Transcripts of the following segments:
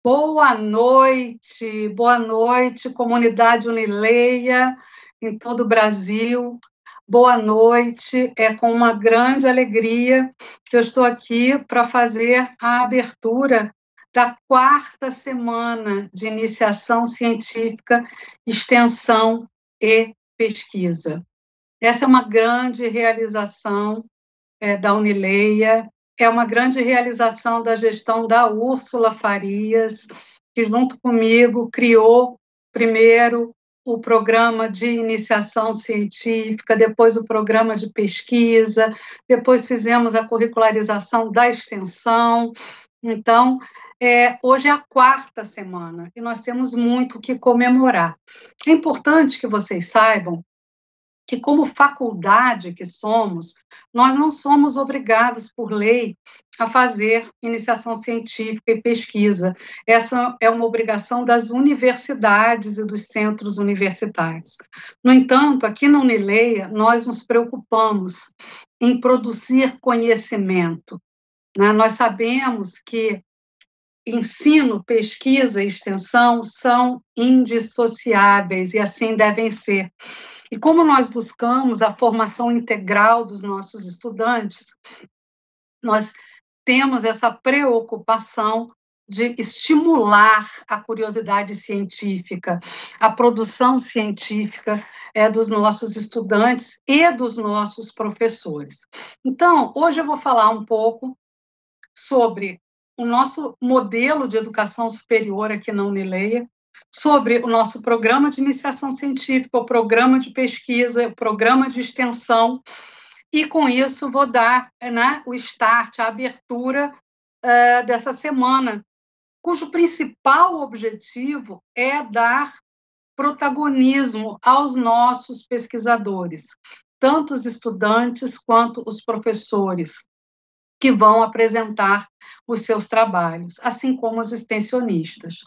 Boa noite, comunidade Unileia em todo o Brasil. Boa noite, é com uma grande alegria que eu estou aqui para fazer a abertura da 4ª semana de iniciação científica, extensão e pesquisa. Essa é uma grande realização da Unileia, é uma grande realização da gestão da Úrsula Farias, que, junto comigo, criou primeiro o programa de iniciação científica, depois o programa de pesquisa, depois fizemos a curricularização da extensão. Então, hoje é a 4ª semana e nós temos muito o que comemorar. É importante que vocês saibam que, como faculdade que somos, nós não somos obrigados por lei a fazer iniciação científica e pesquisa. Essa é uma obrigação das universidades e dos centros universitários. No entanto, aqui na Unileia, nós nos preocupamos em produzir conhecimento, né? Nós sabemos que ensino, pesquisa e extensão são indissociáveis e assim devem ser. E como nós buscamos a formação integral dos nossos estudantes, nós temos essa preocupação de estimular a curiosidade científica, a produção científica dos nossos estudantes e dos nossos professores. Então, hoje eu vou falar um pouco sobre o nosso modelo de educação superior aqui na Unileia, sobre o nosso programa de iniciação científica, o programa de pesquisa, o programa de extensão, e com isso vou dar, né, o start, a abertura dessa semana, cujo principal objetivo é dar protagonismo aos nossos pesquisadores, tanto os estudantes quanto os professores, que vão apresentar os seus trabalhos, assim como os extensionistas.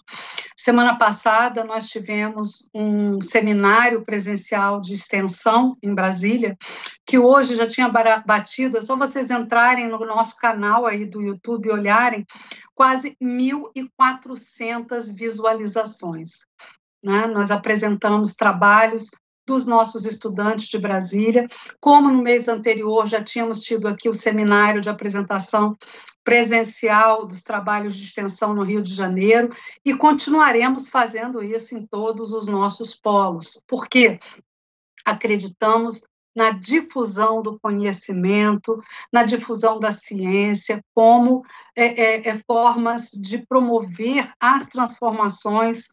Semana passada, nós tivemos um seminário presencial de extensão em Brasília, que hoje já tinha batido, é só vocês entrarem no nosso canal aí do YouTube e olharem, quase 1.400 visualizações, né? Nós apresentamos trabalhos dos nossos estudantes de Brasília, como no mês anterior já tínhamos tido aqui o seminário de apresentação presencial dos trabalhos de extensão no Rio de Janeiro, e continuaremos fazendo isso em todos os nossos polos, porque acreditamos na difusão do conhecimento, na difusão da ciência, como formas de promover as transformações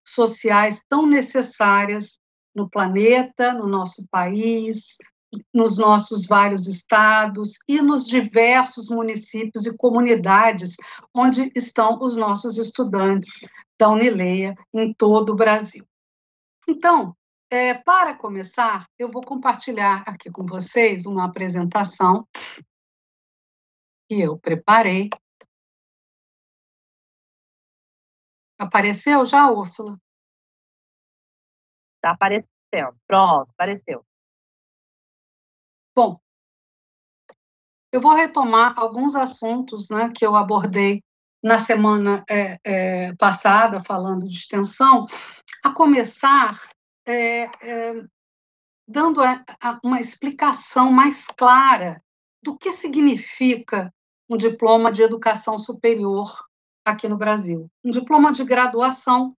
sociais tão necessárias no planeta, no nosso país, nos nossos vários estados e nos diversos municípios e comunidades onde estão os nossos estudantes da Unileia em todo o Brasil. Então, para começar, eu vou compartilhar aqui com vocês uma apresentação que eu preparei. Apareceu já, Úrsula? Está aparecendo. Pronto, apareceu. Bom, eu vou retomar alguns assuntos, né, que eu abordei na semana passada, falando de extensão, a começar dando uma explicação mais clara do que significa um diploma de educação superior aqui no Brasil. Um diploma de graduação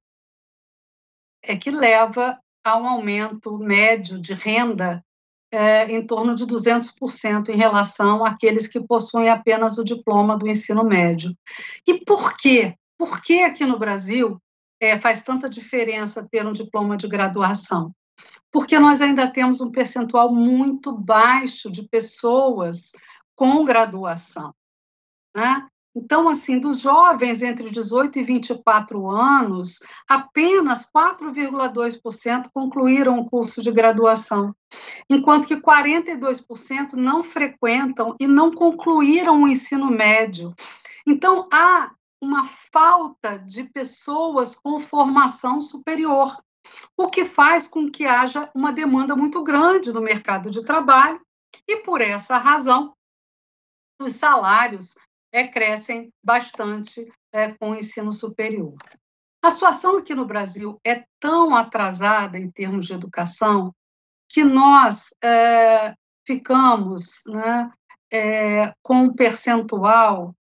que leva a um aumento médio de renda em torno de 200% em relação àqueles que possuem apenas o diploma do ensino médio. E por quê? Por que aqui no Brasil faz tanta diferença ter um diploma de graduação? Porque nós ainda temos um percentual muito baixo de pessoas com graduação, né? Então, assim, dos jovens entre 18 e 24 anos, apenas 4,2% concluíram o curso de graduação, enquanto que 42% não frequentam e não concluíram o ensino médio. Então, há uma falta de pessoas com formação superior, o que faz com que haja uma demanda muito grande no mercado de trabalho e, por essa razão, os salários crescem bastante com o ensino superior. A situação aqui no Brasil é tão atrasada em termos de educação que nós ficamos, né, com um percentual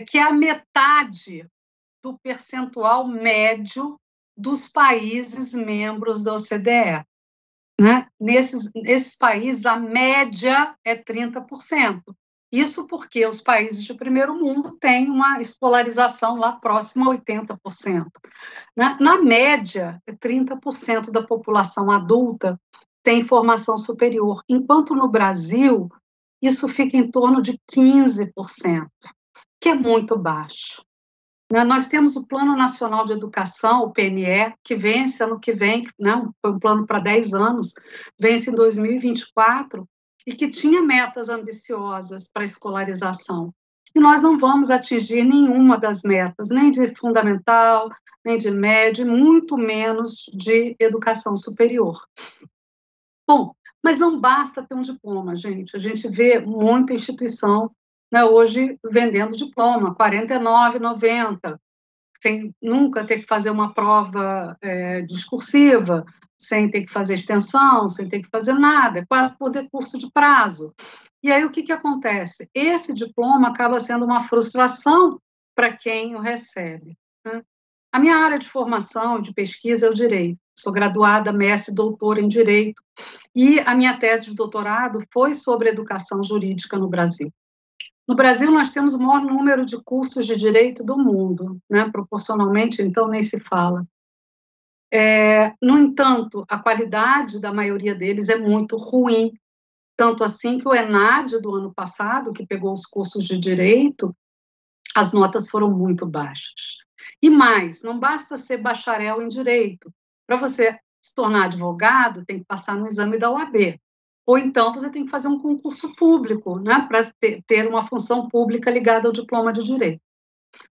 que é a metade do percentual médio dos países membros da OCDE. Né? Nesses países, a média é 30%. Isso porque os países de primeiro mundo têm uma escolarização lá próxima a 80%. Na média, 30% da população adulta tem formação superior, enquanto no Brasil, isso fica em torno de 15%, que é muito baixo. Nós temos o Plano Nacional de Educação, o PNE, que vence ano que vem, né? Foi um plano para 10 anos, vence em 2024, e que tinha metas ambiciosas para a escolarização. E nós não vamos atingir nenhuma das metas, nem de fundamental, nem de médio, muito menos de educação superior. Bom, mas não basta ter um diploma, gente. A gente vê muita instituição, né, hoje vendendo diploma, R$ 49,90, sem nunca ter que fazer uma prova discursiva, sem ter que fazer extensão, sem ter que fazer nada, quase por decurso de prazo. E aí o que acontece? Esse diploma acaba sendo uma frustração para quem o recebe. Né? A minha área de formação, de pesquisa, é o direito. Sou graduada, mestre, doutora em direito, e a minha tese de doutorado foi sobre educação jurídica no Brasil. No Brasil, nós temos o maior número de cursos de direito do mundo, né? Proporcionalmente, então, nem se fala. No entanto, a qualidade da maioria deles é muito ruim, tanto assim que o ENAD do ano passado, que pegou os cursos de direito, as notas foram muito baixas. E mais, não basta ser bacharel em direito. Para você se tornar advogado, tem que passar no exame da OAB. Ou então você tem que fazer um concurso público, né, para ter uma função pública ligada ao diploma de direito.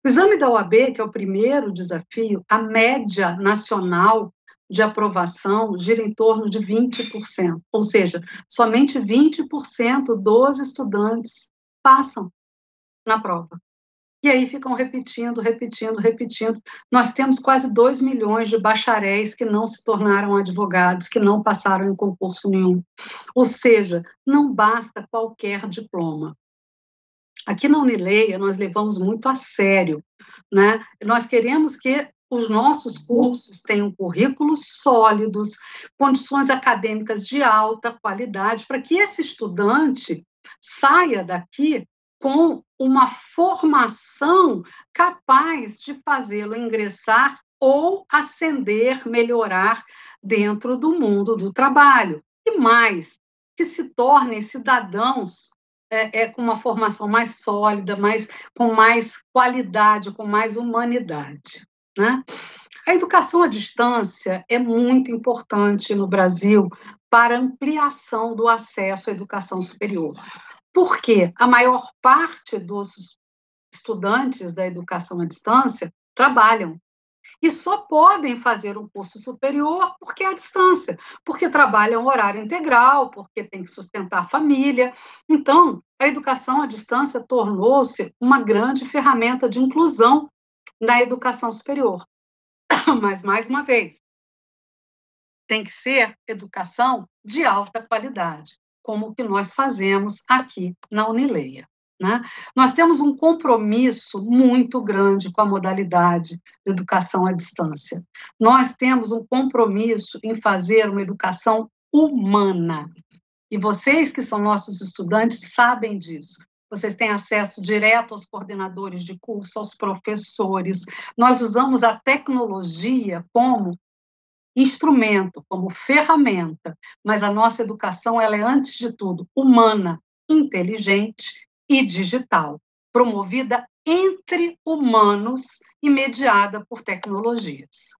O exame da OAB, que é o primeiro desafio, a média nacional de aprovação gira em torno de 20%, ou seja, somente 20% dos estudantes passam na prova. E aí ficam repetindo. Nós temos quase 2 milhões de bacharéis que não se tornaram advogados, que não passaram em concurso nenhum. Ou seja, não basta qualquer diploma. Aqui na Unileia, nós levamos muito a sério, né? Nós queremos que os nossos cursos tenham currículos sólidos, condições acadêmicas de alta qualidade, para que esse estudante saia daqui com uma formação capaz de fazê-lo ingressar ou ascender, melhorar dentro do mundo do trabalho. E mais, que se tornem cidadãos com uma formação mais sólida, com mais qualidade, com mais humanidade. Né? A educação à distância é muito importante no Brasil para ampliação do acesso à educação superior. Porque a maior parte dos estudantes da educação à distância trabalham e só podem fazer um curso superior porque é à distância, porque trabalham horário integral, porque tem que sustentar a família. Então, a educação à distância tornou-se uma grande ferramenta de inclusão na educação superior. Mas, mais uma vez, tem que ser educação de alta qualidade, como o que nós fazemos aqui na Unileia. Né? Nós temos um compromisso muito grande com a modalidade de educação à distância. Nós temos um compromisso em fazer uma educação humana. E vocês, que são nossos estudantes, sabem disso. Vocês têm acesso direto aos coordenadores de curso, aos professores. Nós usamos a tecnologia como instrumento, como ferramenta, mas a nossa educação ela é, antes de tudo, humana, inteligente e digital, promovida entre humanos e mediada por tecnologias.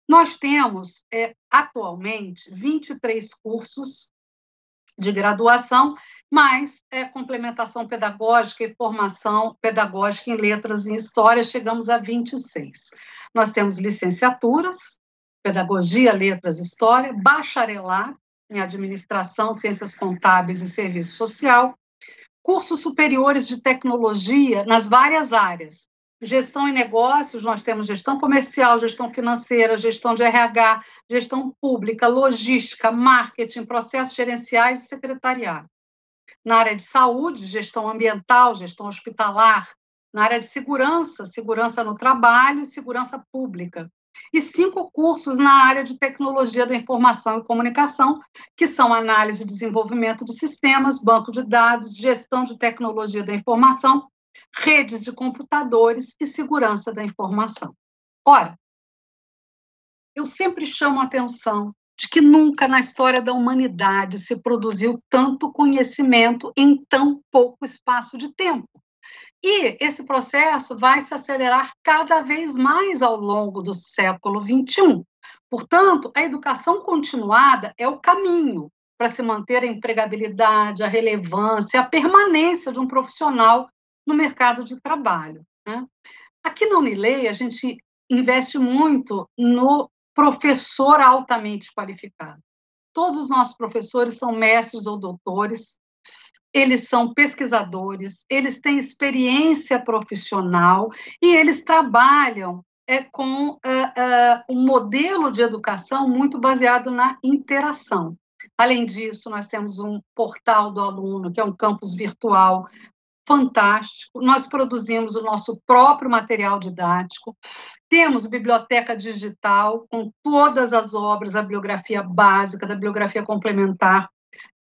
Nós temos, atualmente, 23 cursos de graduação, mais complementação pedagógica e formação pedagógica em letras e história, chegamos a 26. Nós temos licenciaturas, pedagogia, letras, história, bacharelado em administração, ciências contábeis e serviço social, cursos superiores de tecnologia nas várias áreas, Gestão em negócios, nós temos gestão comercial, gestão financeira, gestão de RH, gestão pública, logística, marketing, processos gerenciais e secretariado. Na área de saúde, gestão ambiental, gestão hospitalar. Na área de segurança, segurança no trabalho e segurança pública. E 5 cursos na área de tecnologia da informação e comunicação, que são análise e desenvolvimento de sistemas, banco de dados, gestão de tecnologia da informação, redes de computadores e segurança da informação. Ora, eu sempre chamo a atenção de que nunca na história da humanidade se produziu tanto conhecimento em tão pouco espaço de tempo. E esse processo vai se acelerar cada vez mais ao longo do século XXI. Portanto, a educação continuada é o caminho para se manter a empregabilidade, a relevância, a permanência de um profissional no mercado de trabalho, né? Aqui na Unilei, a gente investe muito no professor altamente qualificado. Todos os nossos professores são mestres ou doutores, eles são pesquisadores, eles têm experiência profissional e eles trabalham com um modelo de educação muito baseado na interação. Além disso, nós temos um portal do aluno, que é um campus virtual fantástico. Nós produzimos o nosso próprio material didático. Temos biblioteca digital com todas as obras, a bibliografia básica, da bibliografia complementar.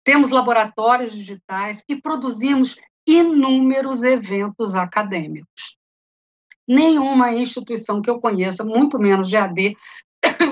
Temos laboratórios digitais e produzimos inúmeros eventos acadêmicos. Nenhuma instituição que eu conheça, muito menos GAD,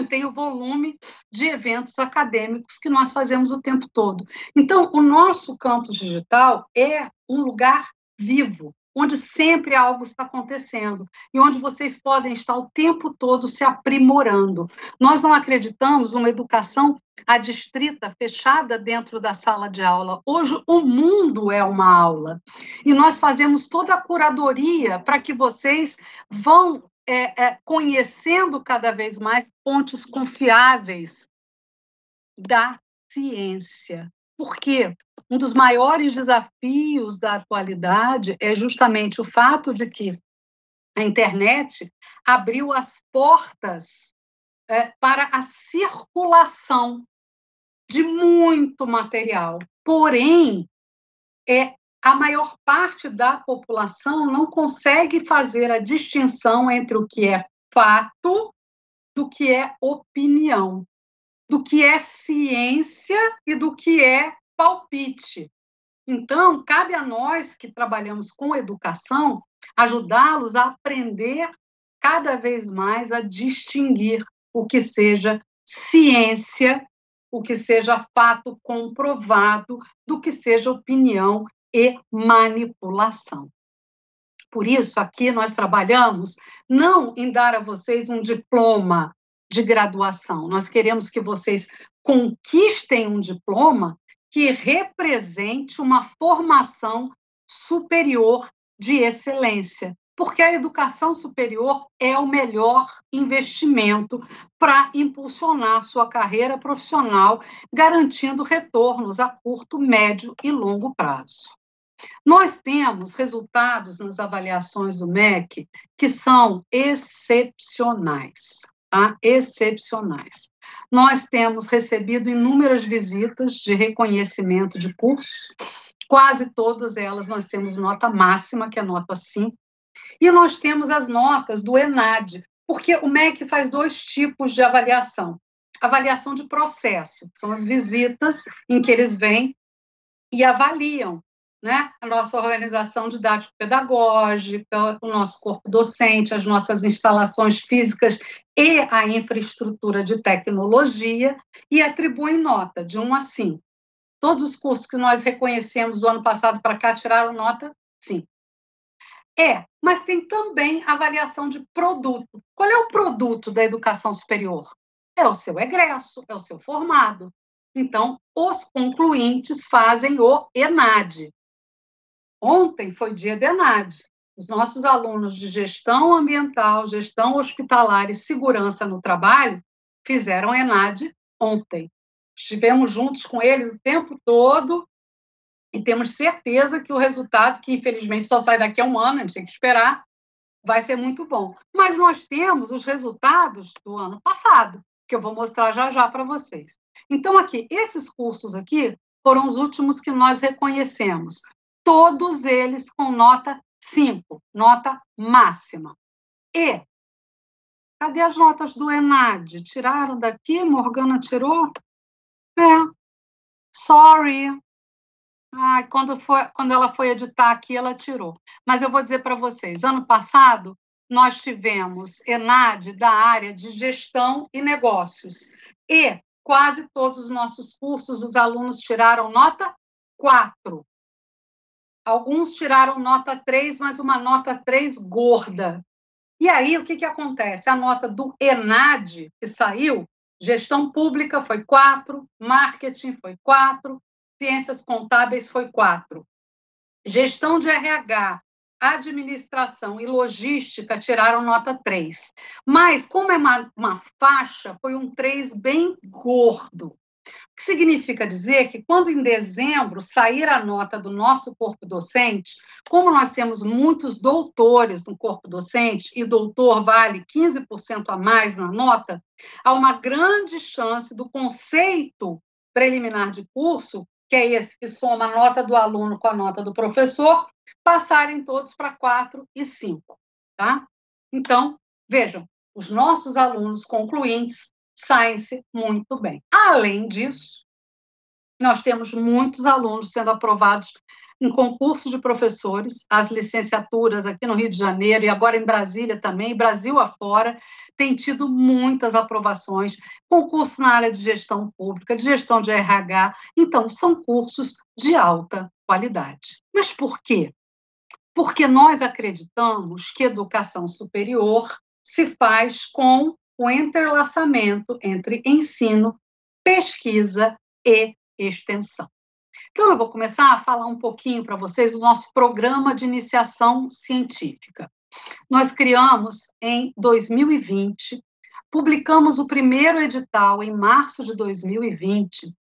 tem o volume de eventos acadêmicos que nós fazemos o tempo todo. Então, o nosso campus digital é um lugar vivo, onde sempre algo está acontecendo e onde vocês podem estar o tempo todo se aprimorando. Nós não acreditamos numa educação adstrita, fechada dentro da sala de aula. Hoje, o mundo é uma aula. E nós fazemos toda a curadoria para que vocês vão conhecendo cada vez mais fontes confiáveis da ciência. Por quê? Um dos maiores desafios da atualidade é justamente o fato de que a internet abriu as portas para a circulação de muito material. Porém, a maior parte da população não consegue fazer a distinção entre o que é fato do que é opinião, do que é ciência e do que é palpite. Então, cabe a nós que trabalhamos com educação ajudá-los a aprender cada vez mais a distinguir o que seja ciência, o que seja fato comprovado, do que seja opinião e manipulação. Por isso, aqui nós trabalhamos não em dar a vocês um diploma de graduação, nós queremos que vocês conquistem um diploma que represente uma formação superior de excelência, porque a educação superior é o melhor investimento para impulsionar sua carreira profissional, garantindo retornos a curto, médio e longo prazo. Nós temos resultados nas avaliações do MEC que são excepcionais, tá? Excepcionais. Nós temos recebido inúmeras visitas de reconhecimento de curso, quase todas elas nós temos nota máxima, que é nota 5, e nós temos as notas do ENAD, porque o MEC faz 2 tipos de avaliação. Avaliação de processo, que são as visitas em que eles vêm e avaliam, né, a nossa organização didático-pedagógica, o nosso corpo docente, as nossas instalações físicas e a infraestrutura de tecnologia, e atribuem nota de 1 a 5. Todos os cursos que nós reconhecemos do ano passado para cá tiraram nota 5. Mas tem também avaliação de produto. Qual é o produto da educação superior? É o seu egresso, é o seu formado. Então, os concluintes fazem o ENAD. Ontem foi dia de ENAD. Os nossos alunos de gestão ambiental, gestão hospitalar e segurança no trabalho fizeram ENAD ontem. Estivemos juntos com eles o tempo todo e temos certeza que o resultado, que infelizmente só sai daqui a 1 ano, a gente tem que esperar, vai ser muito bom. Mas nós temos os resultados do ano passado, que eu vou mostrar já já para vocês. Então, aqui, esses cursos aqui foram os últimos que nós reconhecemos. Todos eles com nota 5, nota máxima. E cadê as notas do ENAD? Tiraram daqui? Morgana tirou? Sorry. Quando ela foi editar aqui, ela tirou. Mas eu vou dizer para vocês, ano passado, nós tivemos ENAD da área de gestão e negócios. E quase todos os nossos cursos, os alunos tiraram nota 4. Alguns tiraram nota 3, mas uma nota 3 gorda. E aí, o que acontece? A nota do ENAD, que saiu, gestão pública foi 4, marketing foi 4, ciências contábeis foi 4. Gestão de RH, administração e logística tiraram nota 3. Mas, como é uma faixa, foi um 3 bem gordo. O que significa dizer que, quando em dezembro sair a nota do nosso corpo docente, como nós temos muitos doutores no corpo docente, e doutor vale 15% a mais na nota, há uma grande chance do conceito preliminar de curso, que é esse que soma a nota do aluno com a nota do professor, passarem todos para 4 e 5. Tá? Então, vejam, os nossos alunos concluintes saem-se muito bem. Além disso, nós temos muitos alunos sendo aprovados em concurso de professores, as licenciaturas aqui no Rio de Janeiro e agora em Brasília também, Brasil afora, tem tido muitas aprovações, concurso na área de gestão pública, de gestão de RH, então são cursos de alta qualidade. Mas por quê? Porque nós acreditamos que educação superior se faz com o entrelaçamento entre ensino, pesquisa e extensão. Então, eu vou começar a falar um pouquinho para vocês do nosso programa de iniciação científica. Nós criamos em 2020, publicamos o primeiro edital em março de 2020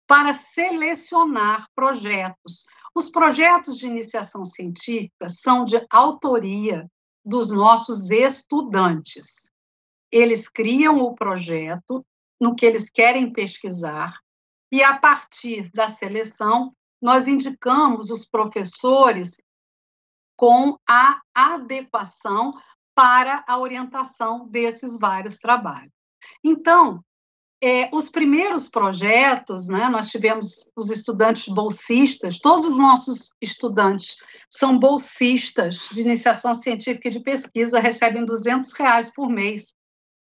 para selecionar projetos. Os projetos de iniciação científica são de autoria dos nossos estudantes. Eles criam o projeto no que eles querem pesquisar e, a partir da seleção, nós indicamos os professores com a adequação para a orientação desses vários trabalhos. Então, os primeiros projetos, né, nós tivemos os estudantes bolsistas, todos os nossos estudantes são bolsistas de iniciação científica e de pesquisa, recebem R$200 por mês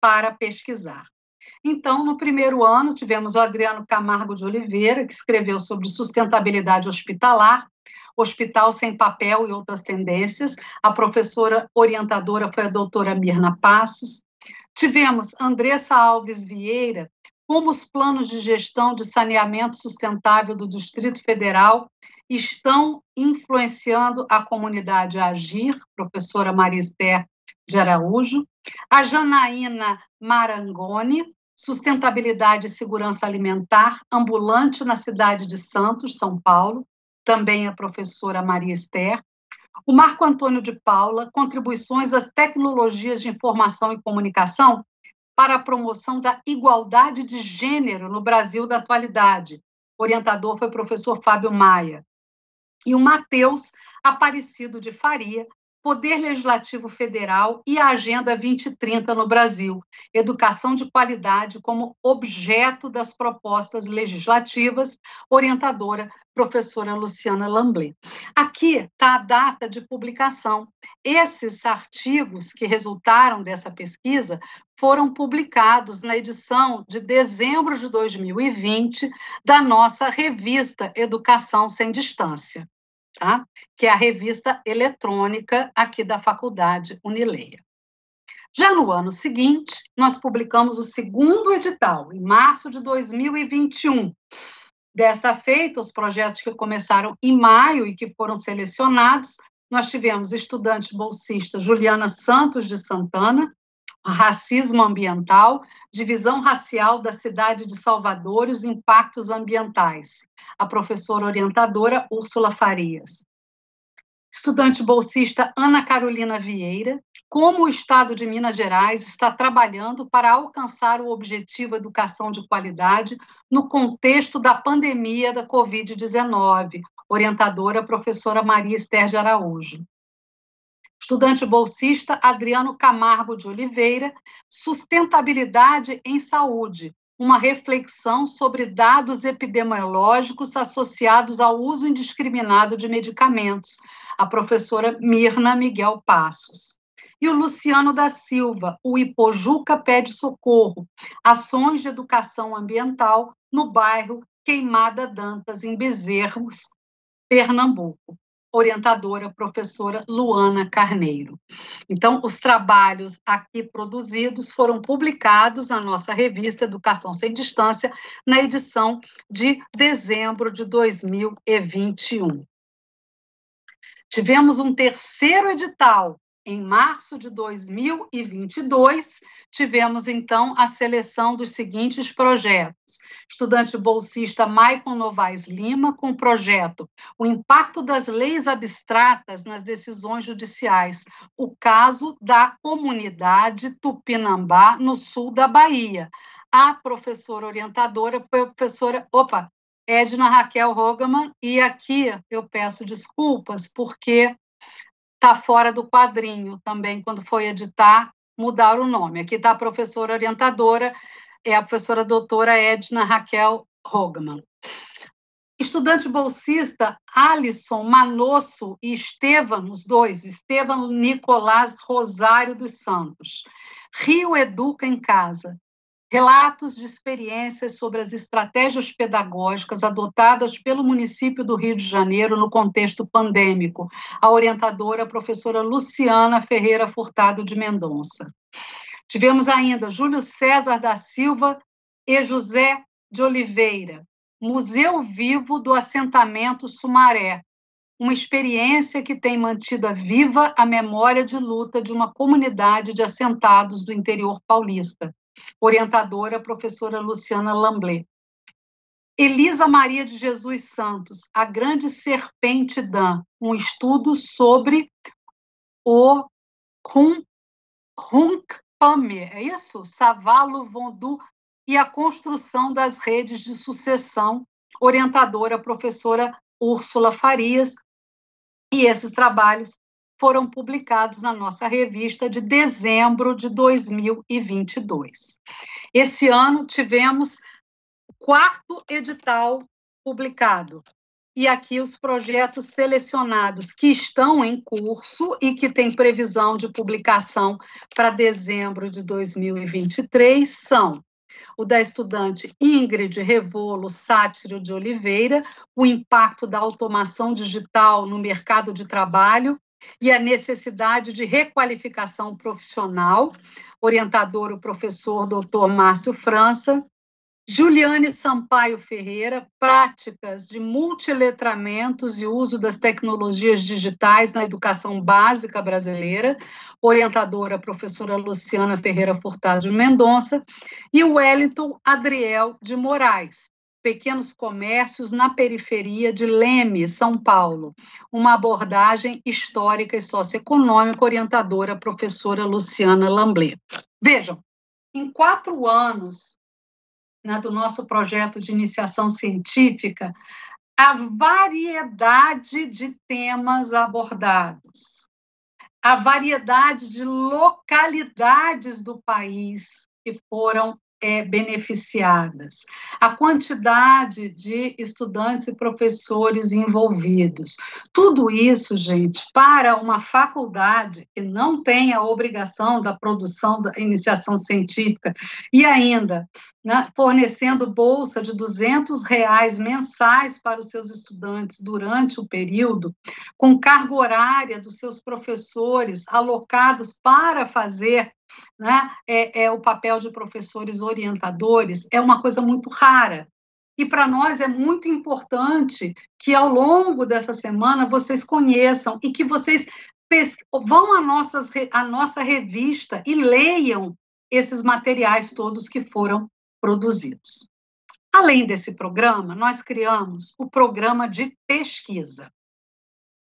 para pesquisar. Então, no primeiro ano, tivemos o Adriano Camargo de Oliveira, que escreveu sobre sustentabilidade hospitalar, hospital sem papel e outras tendências. A professora orientadora foi a doutora Mirna Passos. Tivemos Andressa Alves Vieira, como os planos de gestão de saneamento sustentável do Distrito Federal estão influenciando a comunidade a agir, professora Maria Esther de Araújo. A Janaína Marangoni, sustentabilidade e segurança alimentar, ambulante na cidade de Santos, São Paulo, também a professora Maria Esther. O Marco Antônio de Paula, contribuições às tecnologias de informação e comunicação para a promoção da igualdade de gênero no Brasil da atualidade. O orientador foi o professor Fábio Maia. E o Matheus Aparecido de Faria, Poder Legislativo Federal e a Agenda 2030 no Brasil, educação de qualidade como objeto das propostas legislativas, orientadora, professora Luciana Lamblé. Aqui está a data de publicação. Esses artigos que resultaram dessa pesquisa foram publicados na edição de dezembro de 2020 da nossa revista Educação Sem Distância. Tá? Que é a revista eletrônica aqui da Faculdade Unileia. Já no ano seguinte, nós publicamos o segundo edital, em março de 2021. Dessa feita, os projetos que começaram em maio e que foram selecionados, nós tivemos estudante bolsista Juliana Santos de Santana, racismo ambiental, divisão racial da cidade de Salvador e os impactos ambientais. A professora orientadora Úrsula Farias. Estudante bolsista Ana Carolina Vieira, como o Estado de Minas Gerais está trabalhando para alcançar o objetivo educação de qualidade no contexto da pandemia da Covid-19, orientadora professora Maria Esther de Araújo. Estudante bolsista Adriano Camargo de Oliveira, sustentabilidade em saúde, uma reflexão sobre dados epidemiológicos associados ao uso indiscriminado de medicamentos, a professora Mirna Miguel Passos. E o Luciano da Silva, o Ipojuca Pede Socorro, ações de educação ambiental no bairro Queimada Dantas, em Bezerros, Pernambuco. Orientadora, professora Luana Carneiro. Então, os trabalhos aqui produzidos foram publicados na nossa revista Educação Sem Distância, na edição de dezembro de 2021. Tivemos um terceiro edital. Em março de 2022, tivemos, então, a seleção dos seguintes projetos. Estudante bolsista Maicon Novaes Lima, com o projeto O Impacto das Leis Abstratas nas Decisões Judiciais, o caso da comunidade Tupinambá, no sul da Bahia. A professora orientadora foi a professora Edna Raquel Hogaman, e aqui eu peço desculpas, porque está fora do quadrinho também, quando foi editar, mudaram o nome. Aqui está a professora orientadora, é a professora doutora Edna Raquel Hogaman. Estudante bolsista Alisson Manosso e Estevam, os dois, Estevam Nicolás Rosário dos Santos. Rio Educa em Casa. Relatos de experiências sobre as estratégias pedagógicas adotadas pelo município do Rio de Janeiro no contexto pandêmico. A orientadora, a professora Luciana Ferreira Furtado de Mendonça. Tivemos ainda Júlio César da Silva e José de Oliveira. Museu Vivo do Assentamento Sumaré. Uma experiência que tem mantido viva a memória de luta de uma comunidade de assentados do interior paulista. Orientadora, professora Luciana Lamblé. Elisa Maria de Jesus Santos, A Grande Serpente Dan, um estudo sobre o Hunkpame, é isso? Savalo Vondu e a construção das redes de sucessão. Orientadora, professora Úrsula Farias. E esses trabalhos foram publicados na nossa revista de dezembro de 2022. Esse ano tivemos o quarto edital publicado. E aqui os projetos selecionados que estão em curso e que têm previsão de publicação para dezembro de 2023 são o da estudante Ingrid Revolo Sátiro de Oliveira, o impacto da automação digital no mercado de trabalho e a necessidade de requalificação profissional, orientador o professor Dr. Márcio França. Juliane Sampaio Ferreira, práticas de multiletramentos e uso das tecnologias digitais na educação básica brasileira, orientadora a professora Luciana Ferreira Furtado de Mendonça, e Wellington Adriel de Moraes, pequenos comércios na periferia de Leme, São Paulo, uma abordagem histórica e socioeconômica, orientadora a professora Luciana Lamblé. Vejam, em 4 anos, do nosso projeto de iniciação científica, a variedade de temas abordados, a variedade de localidades do país que foram beneficiadas, a quantidade de estudantes e professores envolvidos. Tudo isso, gente, para uma faculdade que não tem a obrigação da produção da iniciação científica e ainda, né, fornecendo bolsa de R$ 200 mensais para os seus estudantes durante o período, com carga horária dos seus professores alocados para fazer, né, o papel de professores orientadores, é uma coisa muito rara. E para nós é muito importante que ao longo dessa semana vocês conheçam e que vocês vão à nossa revista e leiam esses materiais todos que foram produzidos. Além desse programa, nós criamos o programa de pesquisa.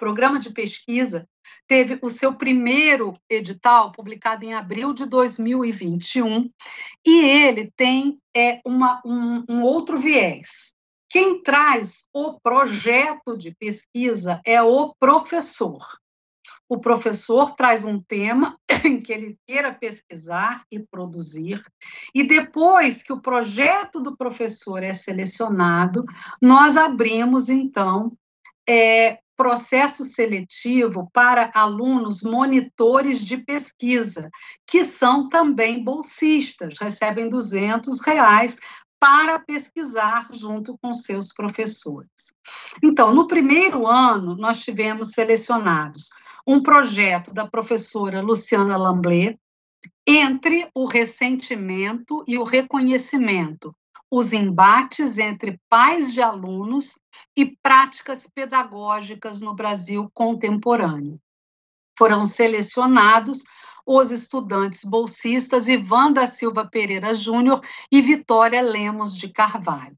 programa de pesquisa, teve o seu primeiro edital publicado em abril de 2021, e ele tem um outro viés. Quem traz o projeto de pesquisa é o professor. O professor traz um tema em que ele queira pesquisar e produzir, e depois que o projeto do professor é selecionado, nós abrimos, então, processo seletivo para alunos monitores de pesquisa, que são também bolsistas, recebem R$ 200 para pesquisar junto com seus professores. Então, no primeiro ano, nós tivemos selecionados um projeto da professora Luciana Lamblé, entre o ressentimento e o reconhecimento, os embates entre pais de alunos e práticas pedagógicas no Brasil contemporâneo. Foram selecionados os estudantes bolsistas Ivan da Silva Pereira Júnior e Vitória Lemos de Carvalho.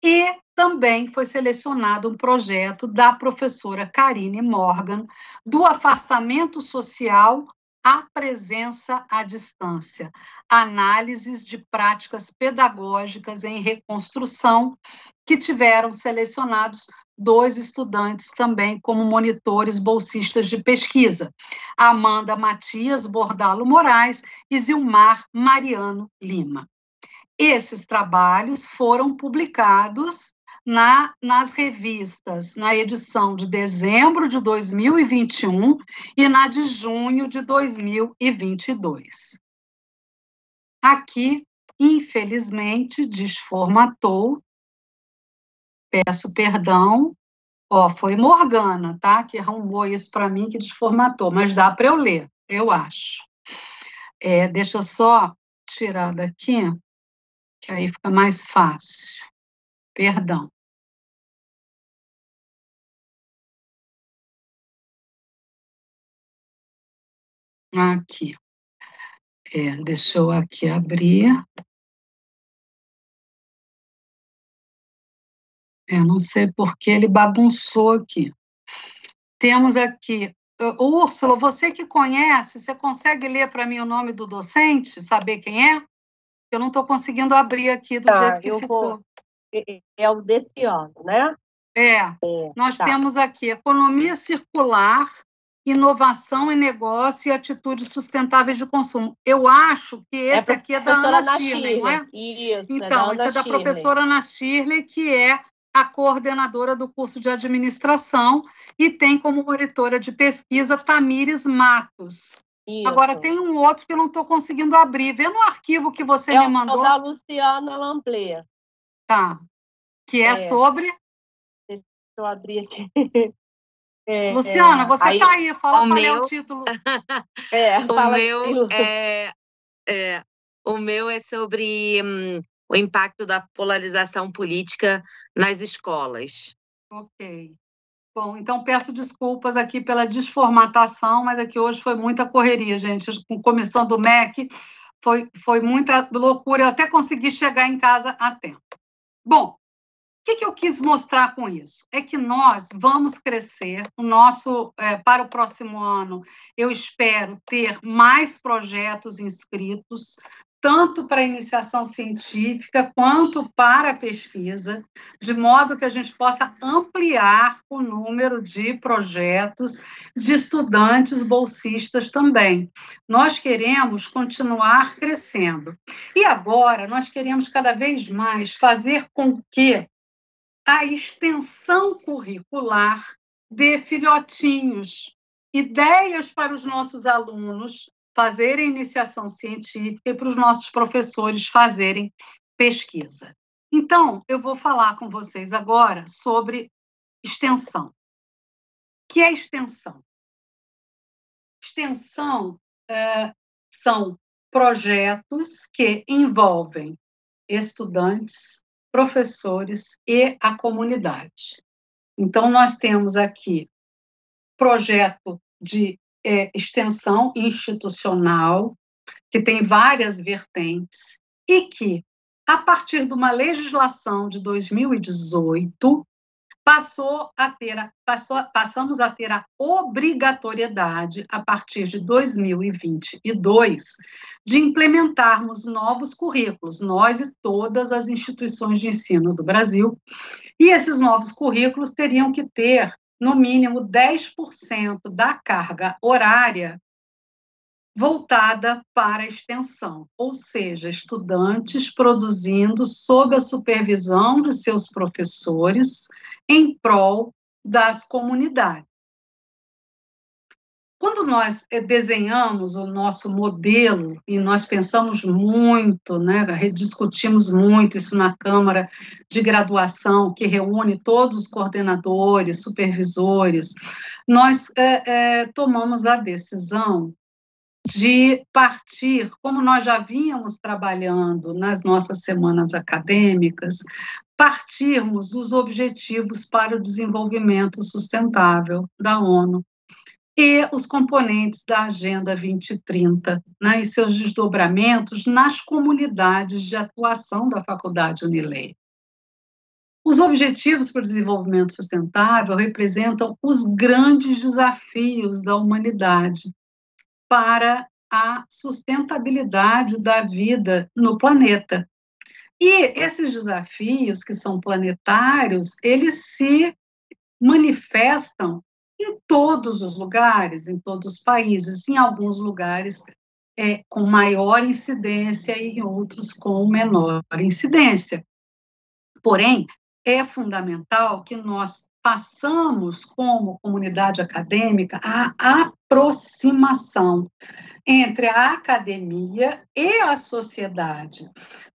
E também foi selecionado um projeto da professora Karine Morgan, do afastamento social à presença à distância, análises de práticas pedagógicas em reconstrução, que tiveram selecionados 2 estudantes também como monitores bolsistas de pesquisa, Amanda Matias Bordalo Moraes e Zilmar Mariano Lima. Esses trabalhos foram publicados nas revistas, na edição de dezembro de 2021 e na de junho de 2022. Aqui, infelizmente, desformatou, peço perdão, foi Morgana, tá? Que arrumou isso para mim, que desformatou, mas dá para eu ler, eu acho. Deixa eu só tirar daqui, que aí fica mais fácil. Perdão. Aqui. Deixa eu aqui abrir. Não sei por que ele bagunçou aqui. Temos aqui, Úrsula, você que conhece, você consegue ler para mim o nome do docente, saber quem é? Eu não estou conseguindo abrir aqui do jeito que ficou. É o desse ano, né? Nós temos aqui Economia Circular, Inovação em Negócio e Atitudes Sustentáveis de Consumo. Eu acho que esse aqui é da Ana Shirley, não é? Isso, então, esse é da professora Ana Shirley, que é a coordenadora do curso de administração e tem como monitora de pesquisa Tamires Matos. Isso. Agora, tem um outro que eu não estou conseguindo abrir. Vê no arquivo que você me mandou. É o da Luciana Lamblé. Tá. Que é sobre... Deixa eu abrir aqui. Luciana, você está aí, fala qual é o título. O meu é sobre o impacto da polarização política nas escolas. Ok. Bom, então peço desculpas aqui pela desformatação, mas aqui hoje foi muita correria, gente. Com comissão do MEC, foi muita loucura, eu até consegui chegar em casa a tempo. Bom, o que eu quis mostrar com isso? É que nós vamos crescer, para o próximo ano, eu espero ter mais projetos inscritos, tanto para a iniciação científica quanto para a pesquisa, de modo que a gente possa ampliar o número de projetos de estudantes bolsistas também. Nós queremos continuar crescendo. E agora, nós queremos cada vez mais fazer com que a extensão curricular dê filhotinhos, ideias para os nossos alunos fazerem iniciação científica e para os nossos professores fazerem pesquisa. Então, eu vou falar com vocês agora sobre extensão. O que é extensão? Extensão são projetos que envolvem estudantes, professores e a comunidade. Então, nós temos aqui projeto de extensão institucional, que tem várias vertentes, e que, a partir de uma legislação de 2018, passamos a ter a obrigatoriedade, a partir de 2022, de implementarmos novos currículos, nós e todas as instituições de ensino do Brasil, e esses novos currículos teriam que ter, no mínimo, 10% da carga horária voltada para a extensão, ou seja, estudantes produzindo sob a supervisão de seus professores em prol das comunidades. Quando nós desenhamos o nosso modelo, e nós pensamos muito, né, discutimos muito isso na Câmara de Graduação, que reúne todos os coordenadores, supervisores, nós tomamos a decisão de partir, como nós já vínhamos trabalhando nas nossas semanas acadêmicas, partirmos dos Objetivos para o Desenvolvimento Sustentável da ONU e os componentes da Agenda 2030, né, e seus desdobramentos nas comunidades de atuação da Faculdade Unileia. Os Objetivos para o Desenvolvimento Sustentável representam os grandes desafios da humanidade para a sustentabilidade da vida no planeta. E esses desafios, que são planetários, eles se manifestam em todos os lugares, em todos os países, em alguns lugares com maior incidência e em outros com menor incidência. Porém, é fundamental que nós façamos, como comunidade acadêmica, a aproximação entre a academia e a sociedade,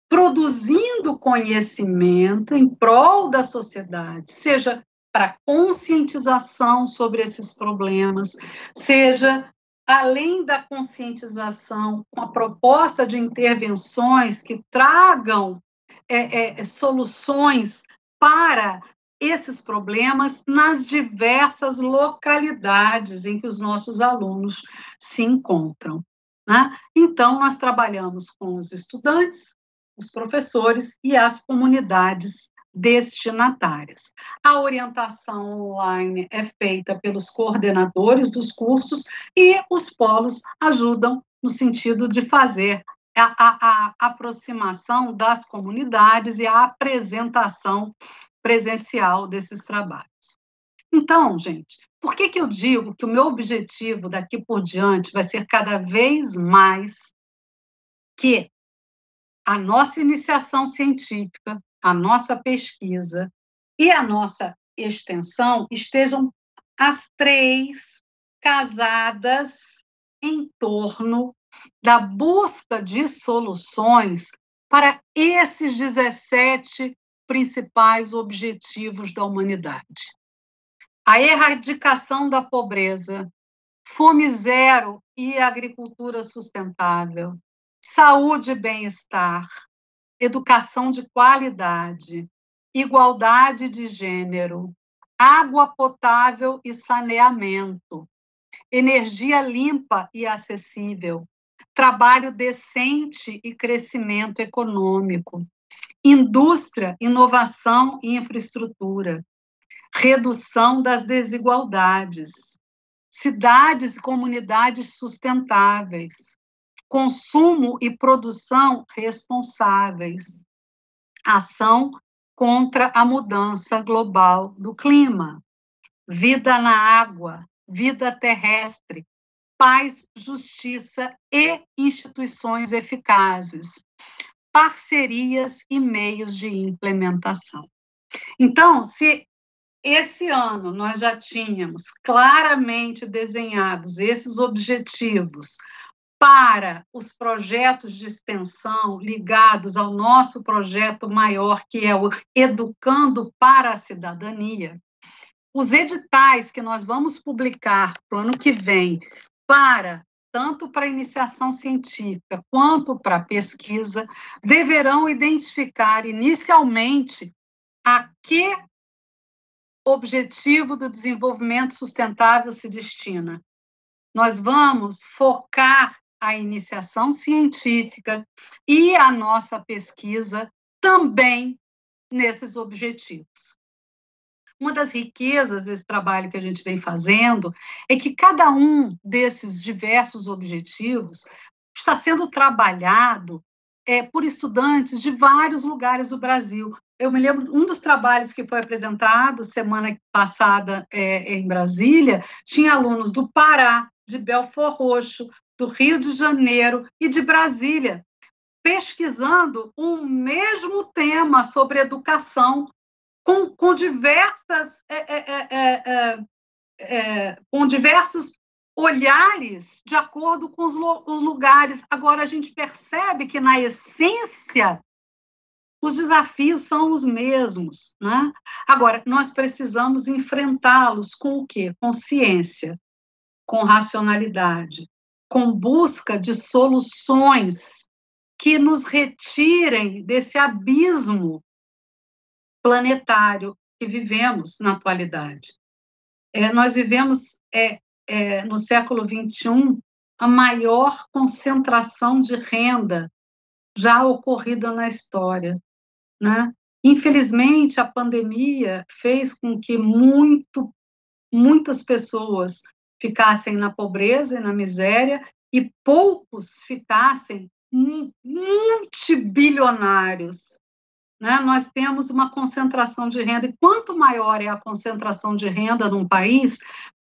produzindo conhecimento em prol da sociedade, seja para conscientização sobre esses problemas, seja além da conscientização, com a proposta de intervenções que tragam soluções para esses problemas nas diversas localidades em que os nossos alunos se encontram, né? Então, nós trabalhamos com os estudantes, os professores e as comunidades destinatárias. A orientação online é feita pelos coordenadores dos cursos e os polos ajudam no sentido de fazer a aproximação das comunidades e a apresentação presencial desses trabalhos. Então, gente, por que eu digo que o meu objetivo daqui por diante vai ser cada vez mais que a nossa iniciação científica, a nossa pesquisa e a nossa extensão estejam as três casadas em torno da busca de soluções para esses 17 principais objetivos da humanidade. A erradicação da pobreza, fome zero e agricultura sustentável, saúde e bem-estar, educação de qualidade, igualdade de gênero, água potável e saneamento, energia limpa e acessível, trabalho decente e crescimento econômico, indústria, inovação e infraestrutura, redução das desigualdades, cidades e comunidades sustentáveis, consumo e produção responsáveis, ação contra a mudança global do clima, vida na água, vida terrestre, paz, justiça e instituições eficazes, parcerias e meios de implementação. Então, se esse ano nós já tínhamos claramente desenhados esses objetivos para os projetos de extensão ligados ao nosso projeto maior, que é o Educando para a Cidadania, os editais que nós vamos publicar para o ano que vem, tanto para a iniciação científica quanto para a pesquisa, deverão identificar inicialmente a que objetivo do desenvolvimento sustentável se destina. Nós vamos focar a iniciação científica e a nossa pesquisa também nesses objetivos. Uma das riquezas desse trabalho que a gente vem fazendo é que cada um desses diversos objetivos está sendo trabalhado por estudantes de vários lugares do Brasil. Eu me lembro, um dos trabalhos que foi apresentado semana passada em Brasília, tinha alunos do Pará, de Belford Roxo, do Rio de Janeiro e de Brasília, pesquisando o mesmo tema sobre educação, com diversos olhares de acordo com os lugares. Agora, a gente percebe que, na essência, os desafios são os mesmos, né? Agora, nós precisamos enfrentá-los com o quê? Com ciência, com racionalidade, com busca de soluções que nos retirem desse abismo planetário que vivemos na atualidade. Nós vivemos, no século XXI, a maior concentração de renda já ocorrida na história, né? Infelizmente, a pandemia fez com que muitas pessoas ficassem na pobreza e na miséria e poucos ficassem multibilionários, né? Nós temos uma concentração de renda, e quanto maior é a concentração de renda num país,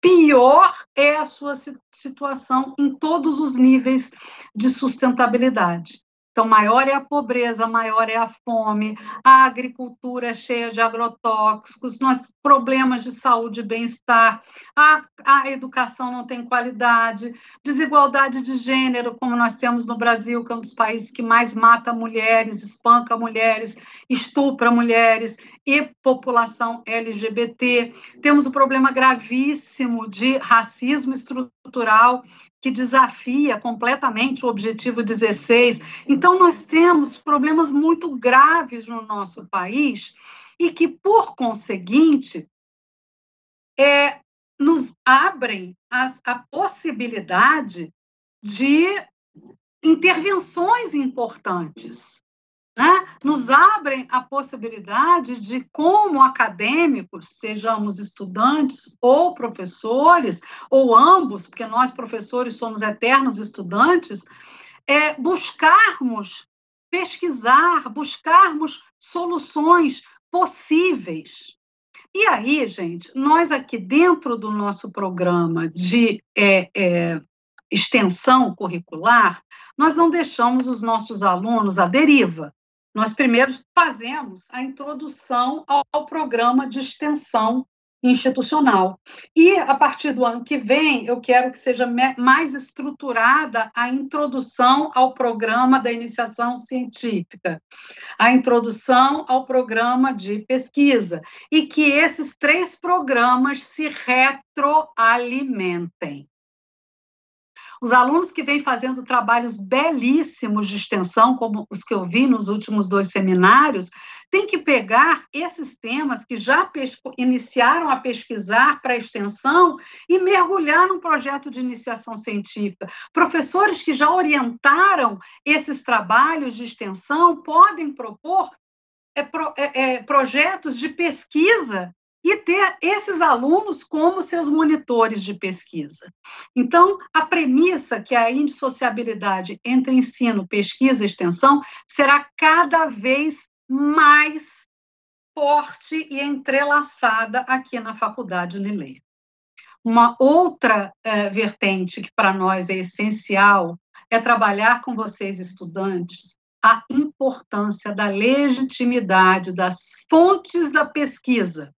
pior é a sua situação em todos os níveis de sustentabilidade. Então, maior é a pobreza, maior é a fome, a agricultura é cheia de agrotóxicos, nós problemas de saúde e bem-estar, a educação não tem qualidade, desigualdade de gênero, como nós temos no Brasil, que é um dos países que mais mata mulheres, espanca mulheres, estupra mulheres, e população LGBT. Temos um problema gravíssimo de racismo estrutural, que desafia completamente o objetivo 16. Então, nós temos problemas muito graves no nosso país e que, por conseguinte, nos abrem a possibilidade de intervenções importantes, né? Nos abrem a possibilidade de, como acadêmicos, sejamos estudantes ou professores, ou ambos, porque nós, professores, somos eternos estudantes, buscarmos pesquisar, buscarmos soluções possíveis. E aí, gente, nós aqui dentro do nosso programa de extensão curricular, nós não deixamos os nossos alunos à deriva. Nós primeiro fazemos a introdução ao programa de extensão institucional. E, a partir do ano que vem, eu quero que seja mais estruturada a introdução ao programa da iniciação científica, a introdução ao programa de pesquisa, e que esses 3 programas se retroalimentem. Os alunos que vêm fazendo trabalhos belíssimos de extensão, como os que eu vi nos últimos 2 seminários, têm que pegar esses temas que já iniciaram a pesquisar para a extensão e mergulhar num projeto de iniciação científica. Professores que já orientaram esses trabalhos de extensão podem propor projetos de pesquisa e ter esses alunos como seus monitores de pesquisa. Então, a premissa que a indissociabilidade entre ensino, pesquisa e extensão será cada vez mais forte e entrelaçada aqui na Faculdade Unileia. Uma outra vertente que para nós é essencial é trabalhar com vocês, estudantes, a importância da legitimidade das fontes da pesquisa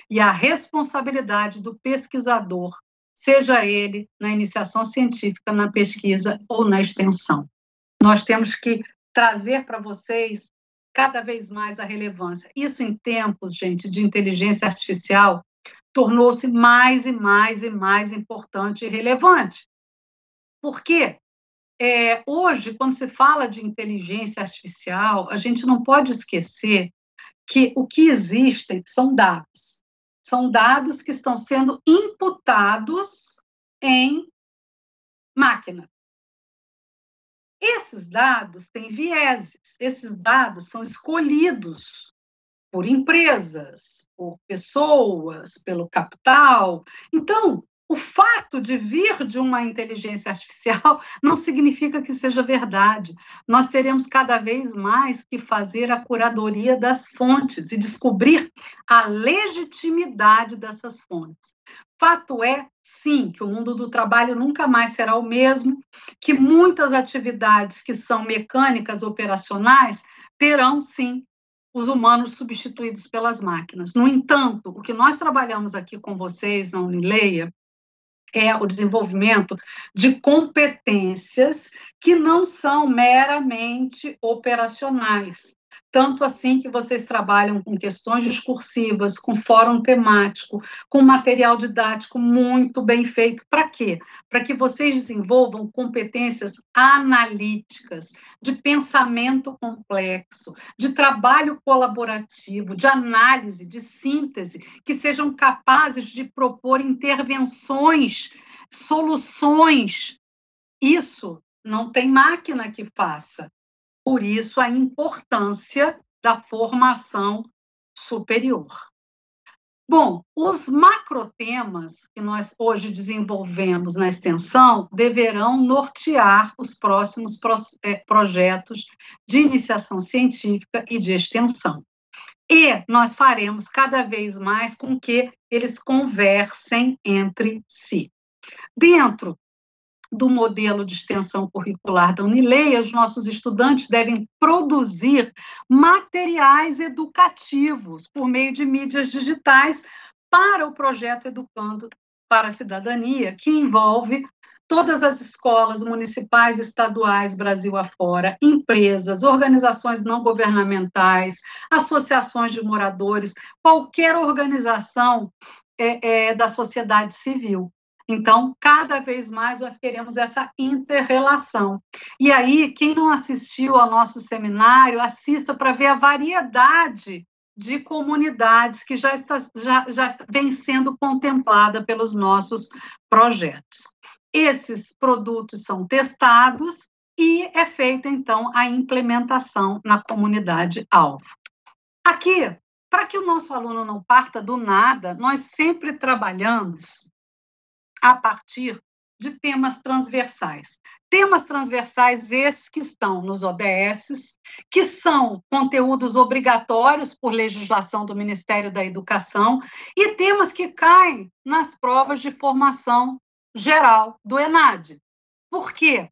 e a responsabilidade do pesquisador, seja ele na iniciação científica, na pesquisa ou na extensão. Nós temos que trazer para vocês cada vez mais a relevância. Isso, em tempos, gente, de inteligência artificial, tornou-se mais e mais e mais importante e relevante. Por quê? Hoje, quando se fala de inteligência artificial, a gente não pode esquecer que o que existem são dados. São dados que estão sendo imputados em máquina. Esses dados têm vieses, esses dados são escolhidos por empresas, por pessoas, pelo capital. Então, o fato de vir de uma inteligência artificial não significa que seja verdade. Nós teremos cada vez mais que fazer a curadoria das fontes e descobrir a legitimidade dessas fontes. Fato é, sim, que o mundo do trabalho nunca mais será o mesmo, que muitas atividades que são mecânicas, operacionais, terão, sim, os humanos substituídos pelas máquinas. No entanto, o que nós trabalhamos aqui com vocês na Unileia é o desenvolvimento de competências que não são meramente operacionais. Tanto assim que vocês trabalham com questões discursivas, com fórum temático, com material didático muito bem feito. Para quê? Para que vocês desenvolvam competências analíticas, de pensamento complexo, de trabalho colaborativo, de análise, de síntese, que sejam capazes de propor intervenções, soluções. Isso não tem máquina que faça. Por isso, a importância da formação superior. Bom, os macrotemas que nós hoje desenvolvemos na extensão deverão nortear os próximos projetos de iniciação científica e de extensão. E nós faremos cada vez mais com que eles conversem entre si. Dentro do modelo de extensão curricular da Unileia, os nossos estudantes devem produzir materiais educativos por meio de mídias digitais para o projeto Educando para a Cidadania, que envolve todas as escolas municipais, estaduais, Brasil afora, empresas, organizações não governamentais, associações de moradores, qualquer organização da sociedade civil. Então, cada vez mais nós queremos essa inter-relação. E aí, quem não assistiu ao nosso seminário, assista para ver a variedade de comunidades que já vem sendo contemplada pelos nossos projetos. Esses produtos são testados e é feita, então, a implementação na comunidade-alvo. Aqui, para que o nosso aluno não parta do nada, nós sempre trabalhamos a partir de temas transversais. Temas transversais esses que estão nos ODS, que são conteúdos obrigatórios por legislação do Ministério da Educação, e temas que caem nas provas de formação geral do ENAD. Por quê?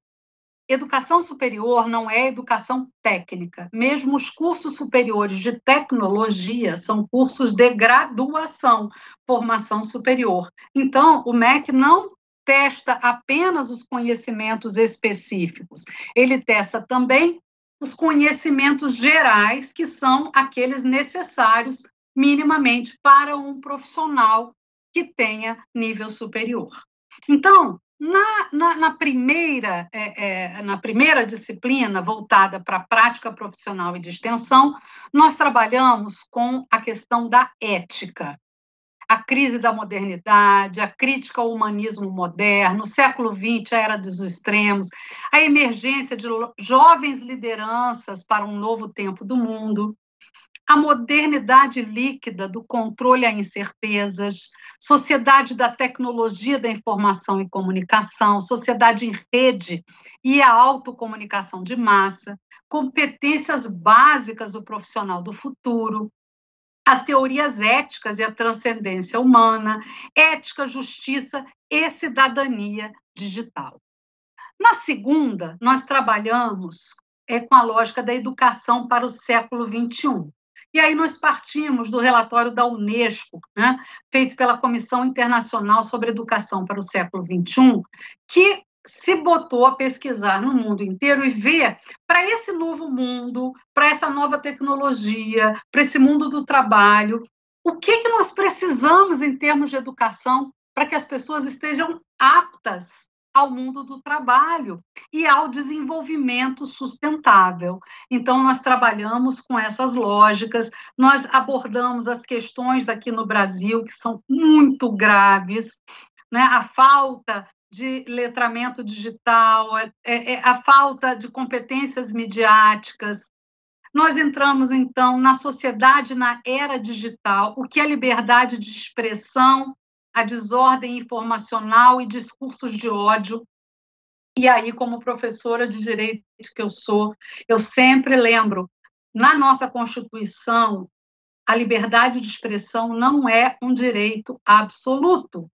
Educação superior não é educação técnica. Mesmo os cursos superiores de tecnologia são cursos de graduação, formação superior. Então, o MEC não testa apenas os conhecimentos específicos, ele testa também os conhecimentos gerais, que são aqueles necessários minimamente para um profissional que tenha nível superior. Então, na primeira disciplina, voltada para a prática profissional e de extensão, nós trabalhamos com a questão da ética, a crise da modernidade, a crítica ao humanismo moderno, século XX, a era dos extremos, a emergência de jovens lideranças para um novo tempo do mundo, a modernidade líquida do controle a incertezas, sociedade da tecnologia da informação e comunicação, sociedade em rede e a autocomunicação de massa, competências básicas do profissional do futuro, as teorias éticas e a transcendência humana, ética, justiça e cidadania digital. Na segunda, nós trabalhamos com a lógica da educação para o século XXI. E aí nós partimos do relatório da Unesco, né, feito pela Comissão Internacional sobre Educação para o século XXI, que se botou a pesquisar no mundo inteiro e ver, para esse novo mundo, para essa nova tecnologia, para esse mundo do trabalho, o que nós precisamos em termos de educação para que as pessoas estejam aptas ao mundo do trabalho e ao desenvolvimento sustentável. Então, nós trabalhamos com essas lógicas, nós abordamos as questões aqui no Brasil, que são muito graves, né? A falta de letramento digital, a falta de competências midiáticas, Nós entramos, então, na sociedade, na era digital, o que é liberdade de expressão, a desordem informacional e discursos de ódio. E aí, como professora de direito que eu sou, eu sempre lembro, na nossa Constituição, a liberdade de expressão não é um direito absoluto.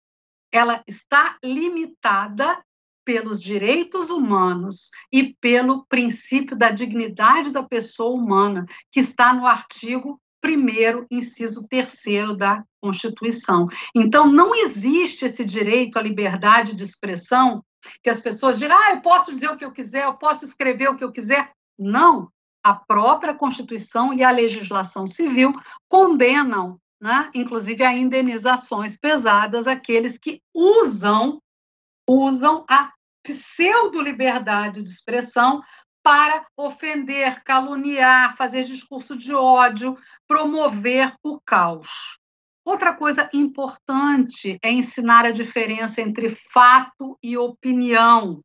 Ela está limitada pelos direitos humanos e pelo princípio da dignidade da pessoa humana, que está no artigo 1º, inciso 3º da Constituição. Então, não existe esse direito à liberdade de expressão, que as pessoas digam, eu posso dizer o que eu quiser, eu posso escrever o que eu quiser. Não, a própria Constituição e a legislação civil condenam, né, inclusive a indenizações pesadas àqueles que usam a pseudo-liberdade de expressão para ofender, caluniar, fazer discurso de ódio, promover o caos. Outra coisa importante é ensinar a diferença entre fato e opinião,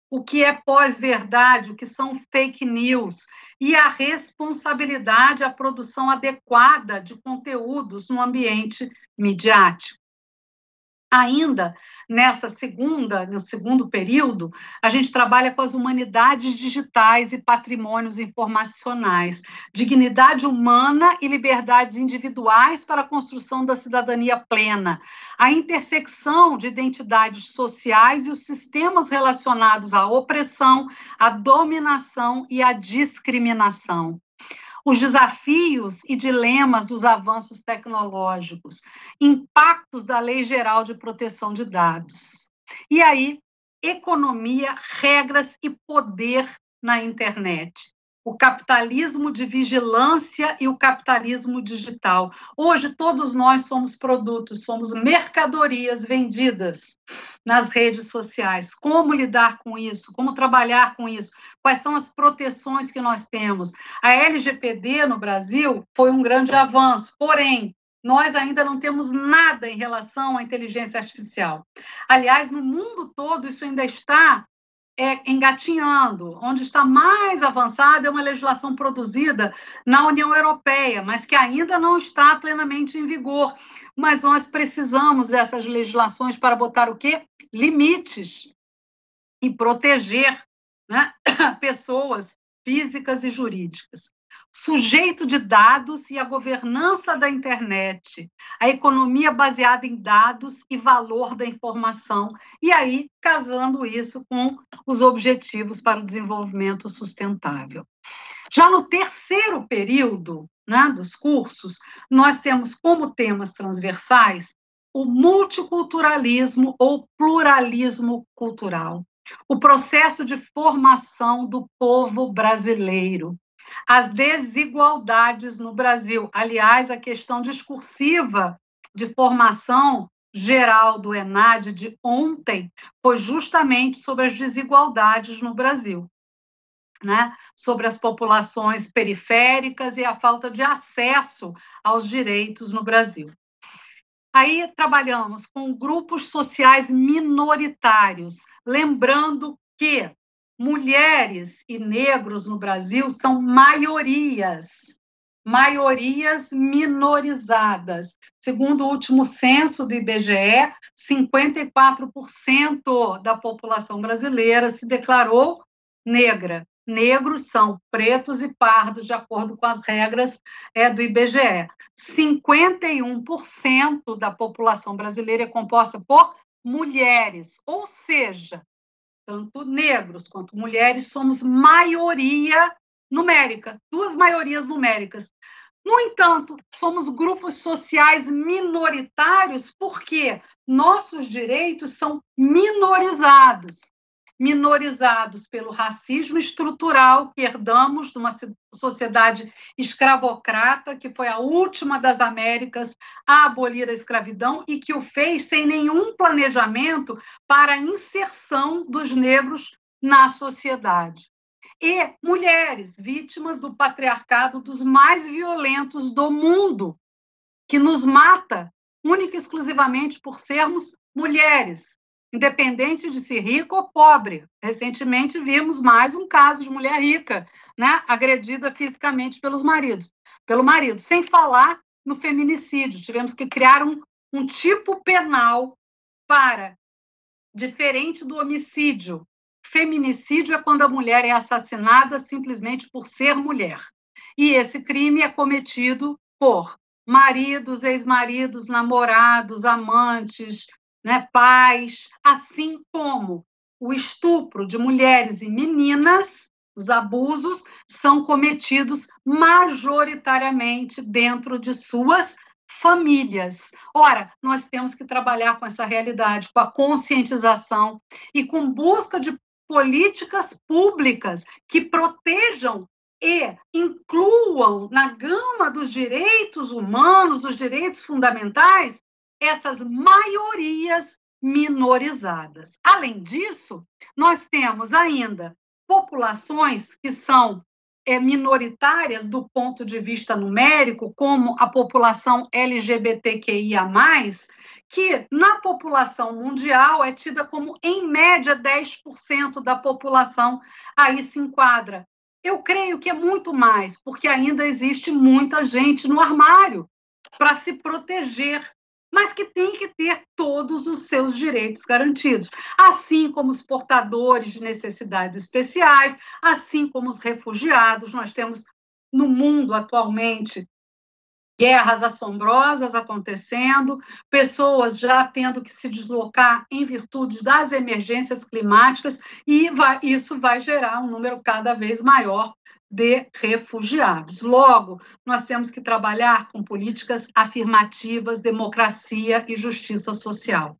o que é pós-verdade, o que são fake news, e a responsabilidade, a produção adequada de conteúdos no ambiente midiático. Ainda no segundo período, a gente trabalha com as humanidades digitais e patrimônios informacionais, dignidade humana e liberdades individuais para a construção da cidadania plena, a intersecção de identidades sociais e os sistemas relacionados à opressão, à dominação e à discriminação. Os desafios e dilemas dos avanços tecnológicos, impactos da Lei Geral de Proteção de Dados. E aí, economia, regras e poder na internet. O capitalismo de vigilância e o capitalismo digital. Hoje, todos nós somos produtos, somos mercadorias vendidas nas redes sociais. Como lidar com isso? Como trabalhar com isso? Quais são as proteções que nós temos? A LGPD no Brasil foi um grande avanço, porém, nós ainda não temos nada em relação à inteligência artificial. Aliás, no mundo todo, isso ainda está engatinhando. Onde está mais avançada é uma legislação produzida na União Europeia, mas que ainda não está plenamente em vigor. Mas nós precisamos dessas legislações para botar o quê? Limites e proteger, né, pessoas físicas e jurídicas. Sujeito de dados e a governança da internet, a economia baseada em dados e valor da informação, e aí casando isso com os objetivos para o desenvolvimento sustentável. Já no terceiro período, né, dos cursos, nós temos como temas transversais o multiculturalismo ou pluralismo cultural, o processo de formação do povo brasileiro, as desigualdades no Brasil. Aliás, a questão discursiva de formação geral do ENAD de ontem foi justamente sobre as desigualdades no Brasil, né? Sobre as populações periféricas e a falta de acesso aos direitos no Brasil. Aí trabalhamos com grupos sociais minoritários, lembrando que mulheres e negros no Brasil são maiorias minorizadas. Segundo o último censo do IBGE, 54% da população brasileira se declarou negra. Negros são pretos e pardos, de acordo com as regras do IBGE. 51% da população brasileira é composta por mulheres, ou seja, tanto negros quanto mulheres somos maioria numérica, duas maiorias numéricas. No entanto, somos grupos sociais minoritários porque nossos direitos são minorizados pelo racismo estrutural que herdamos de uma sociedade escravocrata, que foi a última das Américas a abolir a escravidão e que o fez sem nenhum planejamento para a inserção dos negros na sociedade. E mulheres, vítimas do patriarcado dos mais violentos do mundo, que nos mata única e exclusivamente por sermos mulheres. independente de ser rico ou pobre. Recentemente vimos mais um caso de mulher rica, né, agredida fisicamente pelo marido, sem falar no feminicídio. Tivemos que criar um tipo penal para, diferente do homicídio. Feminicídio é quando a mulher é assassinada simplesmente por ser mulher. E esse crime é cometido por maridos, ex-maridos, namorados, amantes, né, pais, assim como o estupro de mulheres e meninas, os abusos, são cometidos majoritariamente dentro de suas famílias. Ora, nós temos que trabalhar com essa realidade, com a conscientização e com busca de políticas públicas que protejam e incluam na gama dos direitos humanos, dos direitos fundamentais, essas maiorias minorizadas. Além disso, nós temos ainda populações que são minoritárias do ponto de vista numérico, como a população LGBTQIA+, que na população mundial é tida como, em média, 10% da população aí se enquadra. Eu creio que é muito mais, porque ainda existe muita gente no armário para se proteger, mas que tem que ter todos os seus direitos garantidos, assim como os portadores de necessidades especiais, assim como os refugiados. Nós temos no mundo atualmente guerras assombrosas acontecendo, pessoas já tendo que se deslocar em virtude das emergências climáticas, e isso vai gerar um número cada vez maior de refugiados. Logo, nós temos que trabalhar com políticas afirmativas, democracia e justiça social.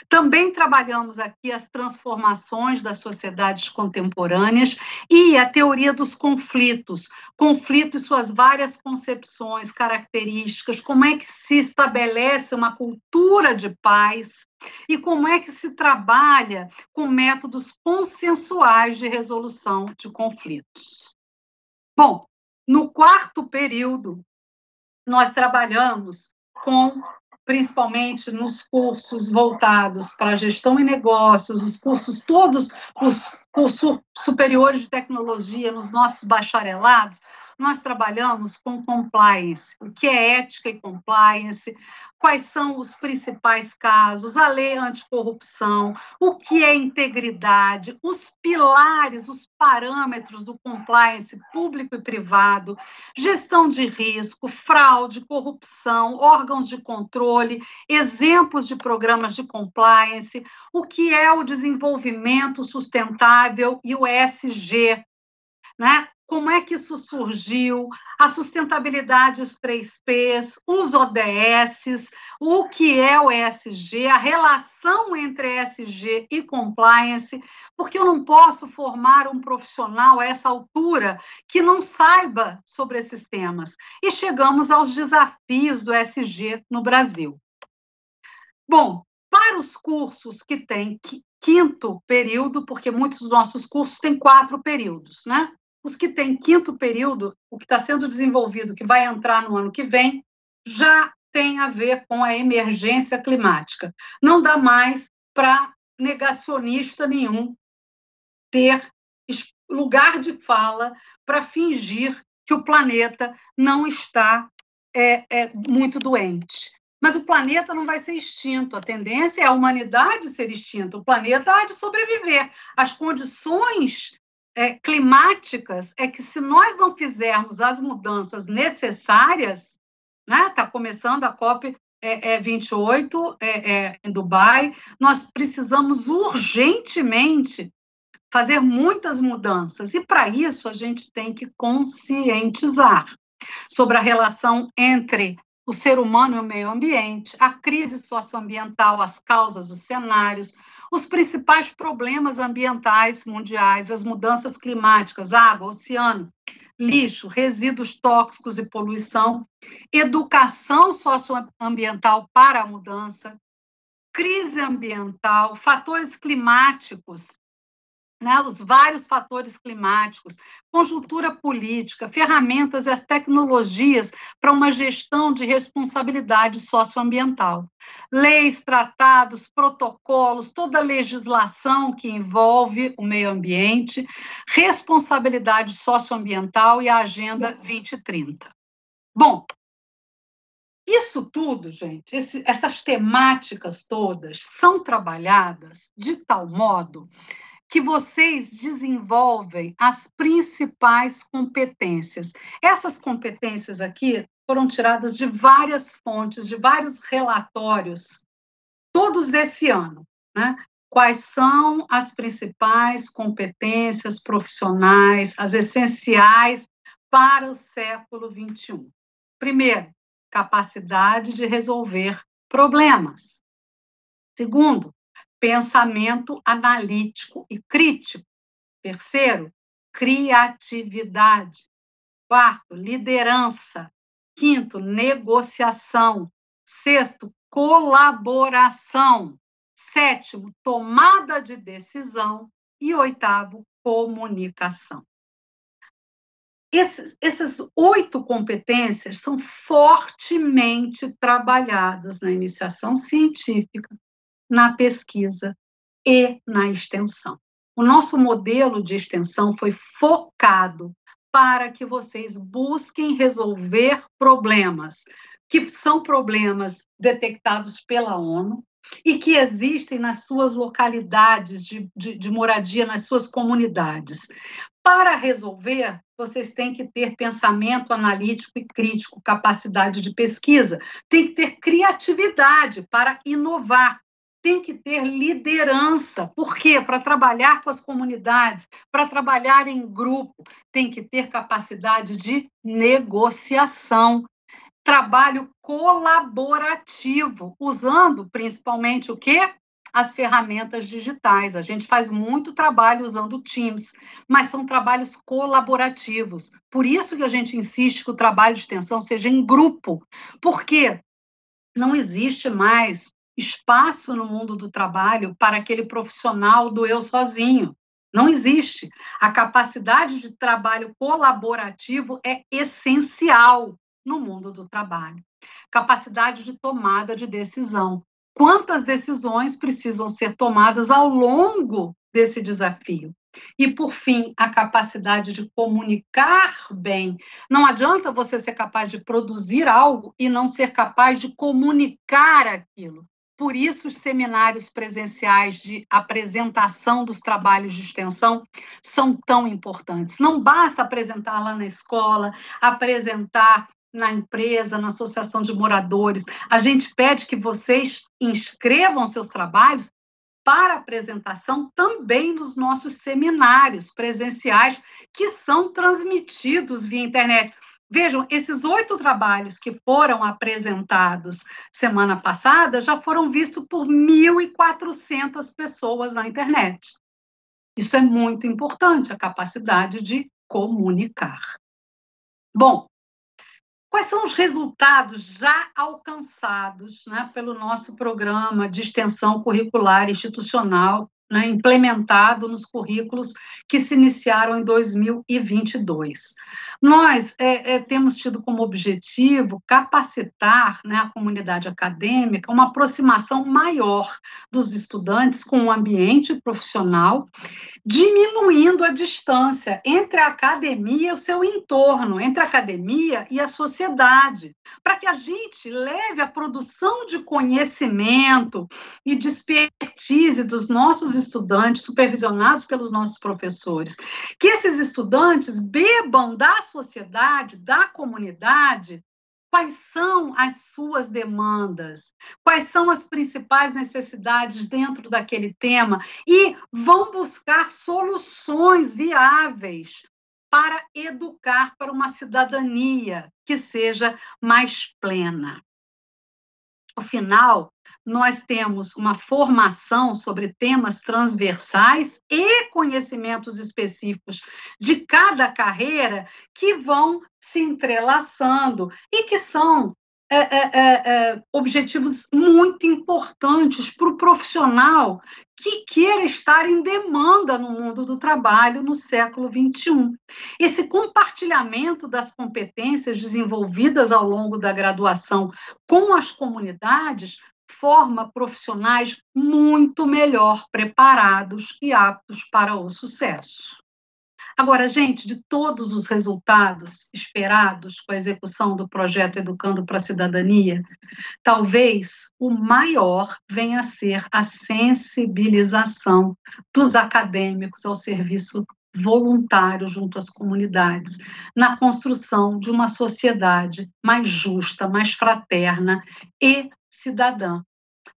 Também trabalhamos aqui as transformações das sociedades contemporâneas e a teoria dos conflitos, conflito e suas várias concepções, características, como é que se estabelece uma cultura de paz e como é que se trabalha com métodos consensuais de resolução de conflitos. Bom, no quarto período, nós trabalhamos principalmente nos cursos voltados para gestão e negócios, os cursos todos, os cursos superiores de tecnologia, nos nossos bacharelados, nós trabalhamos com compliance, o que é ética e compliance, quais são os principais casos, a lei anticorrupção, o que é integridade, os pilares, os parâmetros do compliance público e privado, gestão de risco, fraude, corrupção, órgãos de controle, exemplos de programas de compliance, o que é o desenvolvimento sustentável e o ESG, né? Como é que isso surgiu, a sustentabilidade, os 3Ps, os ODSs, o que é o ESG, a relação entre ESG e compliance, porque eu não posso formar um profissional a essa altura que não saiba sobre esses temas. E chegamos aos desafios do ESG no Brasil. Bom, para os cursos que têm quinto período, porque muitos dos nossos cursos têm 4 períodos, né? Os que têm quinto período, o que está sendo desenvolvido, que vai entrar no ano que vem, já tem a ver com a emergência climática. Não dá mais para negacionista nenhum ter lugar de fala para fingir que o planeta não está muito doente. Mas o planeta não vai ser extinto, a tendência é a humanidade ser extinta, o planeta há de sobreviver. As condições climáticas é que, se nós não fizermos as mudanças necessárias, né, está começando a COP 28 em Dubai, nós precisamos urgentemente fazer muitas mudanças, e para isso a gente tem que conscientizar sobre a relação entre o ser humano e o meio ambiente, a crise socioambiental, as causas, os cenários, os principais problemas ambientais mundiais, as mudanças climáticas, água, oceano, lixo, resíduos tóxicos e poluição, educação socioambiental para a mudança, crise ambiental, fatores climáticos né, os vários fatores climáticos, conjuntura política, ferramentas e as tecnologias para uma gestão de responsabilidade socioambiental. Leis, tratados, protocolos, toda a legislação que envolve o meio ambiente, responsabilidade socioambiental e a Agenda 2030. Bom, isso tudo, gente, essas temáticas todas são trabalhadas de tal modo que vocês desenvolvem as principais competências. Essas competências aqui foram tiradas de várias fontes, de vários relatórios, todos desse ano, né? Quais são as principais competências profissionais, as essenciais para o século XXI? Primeiro, capacidade de resolver problemas. Segundo, pensamento analítico e crítico. Terceiro, criatividade. Quarto, liderança. Quinto, negociação. Sexto, colaboração. Sétimo, tomada de decisão. E oitavo, comunicação. Essas 8 competências são fortemente trabalhadas na iniciação científica, na pesquisa e na extensão. O nosso modelo de extensão foi focado para que vocês busquem resolver problemas, que são problemas detectados pela ONU e que existem nas suas localidades de moradia, nas suas comunidades. Para resolver, vocês têm que ter pensamento analítico e crítico, capacidade de pesquisa, tem que ter criatividade para inovar, tem que ter liderança. Por quê? Para trabalhar com as comunidades, para trabalhar em grupo, tem que ter capacidade de negociação, trabalho colaborativo, usando principalmente o quê? As ferramentas digitais. A gente faz muito trabalho usando Teams, mas são trabalhos colaborativos. Por isso que a gente insiste que o trabalho de extensão seja em grupo, porque não existe mais espaço no mundo do trabalho para aquele profissional do eu sozinho. Não existe. A capacidade de trabalho colaborativo é essencial no mundo do trabalho. Capacidade de tomada de decisão. Quantas decisões precisam ser tomadas ao longo desse desafio? E, por fim, a capacidade de comunicar bem. Não adianta você ser capaz de produzir algo e não ser capaz de comunicar aquilo. Por isso, os seminários presenciais de apresentação dos trabalhos de extensão são tão importantes. Não basta apresentar lá na escola, apresentar na empresa, na associação de moradores. A gente pede que vocês inscrevam seus trabalhos para apresentação também nos nossos seminários presenciais, que são transmitidos via internet. Vejam, esses 8 trabalhos que foram apresentados semana passada já foram vistos por 1.400 pessoas na internet. Isso é muito importante, a capacidade de comunicar. Bom, quais são os resultados já alcançados, né, pelo nosso programa de extensão curricular institucional, né, implementado nos currículos que se iniciaram em 2022? Nós temos tido como objetivo capacitar, né, a comunidade acadêmica, uma aproximação maior dos estudantes com o ambiente profissional, diminuindo a distância entre a academia e o seu entorno, entre a academia e a sociedade, para que a gente leve a produção de conhecimento e de expertise dos nossos estudantes, supervisionados pelos nossos professores, que esses estudantes bebam da sociedade, da comunidade, quais são as suas demandas, quais são as principais necessidades dentro daquele tema e vão buscar soluções viáveis para educar para uma cidadania que seja mais plena. No final, nós temos uma formação sobre temas transversais e conhecimentos específicos de cada carreira que vão se entrelaçando e que são objetivos muito importantes para o profissional que queira estar em demanda no mundo do trabalho no século XXI. Esse compartilhamento das competências desenvolvidas ao longo da graduação com as comunidades forma profissionais muito melhor preparados e aptos para o sucesso. Agora, gente, de todos os resultados esperados com a execução do projeto Educando para a Cidadania, talvez o maior venha a ser a sensibilização dos acadêmicos ao serviço voluntário junto às comunidades, na construção de uma sociedade mais justa, mais fraterna e cidadã.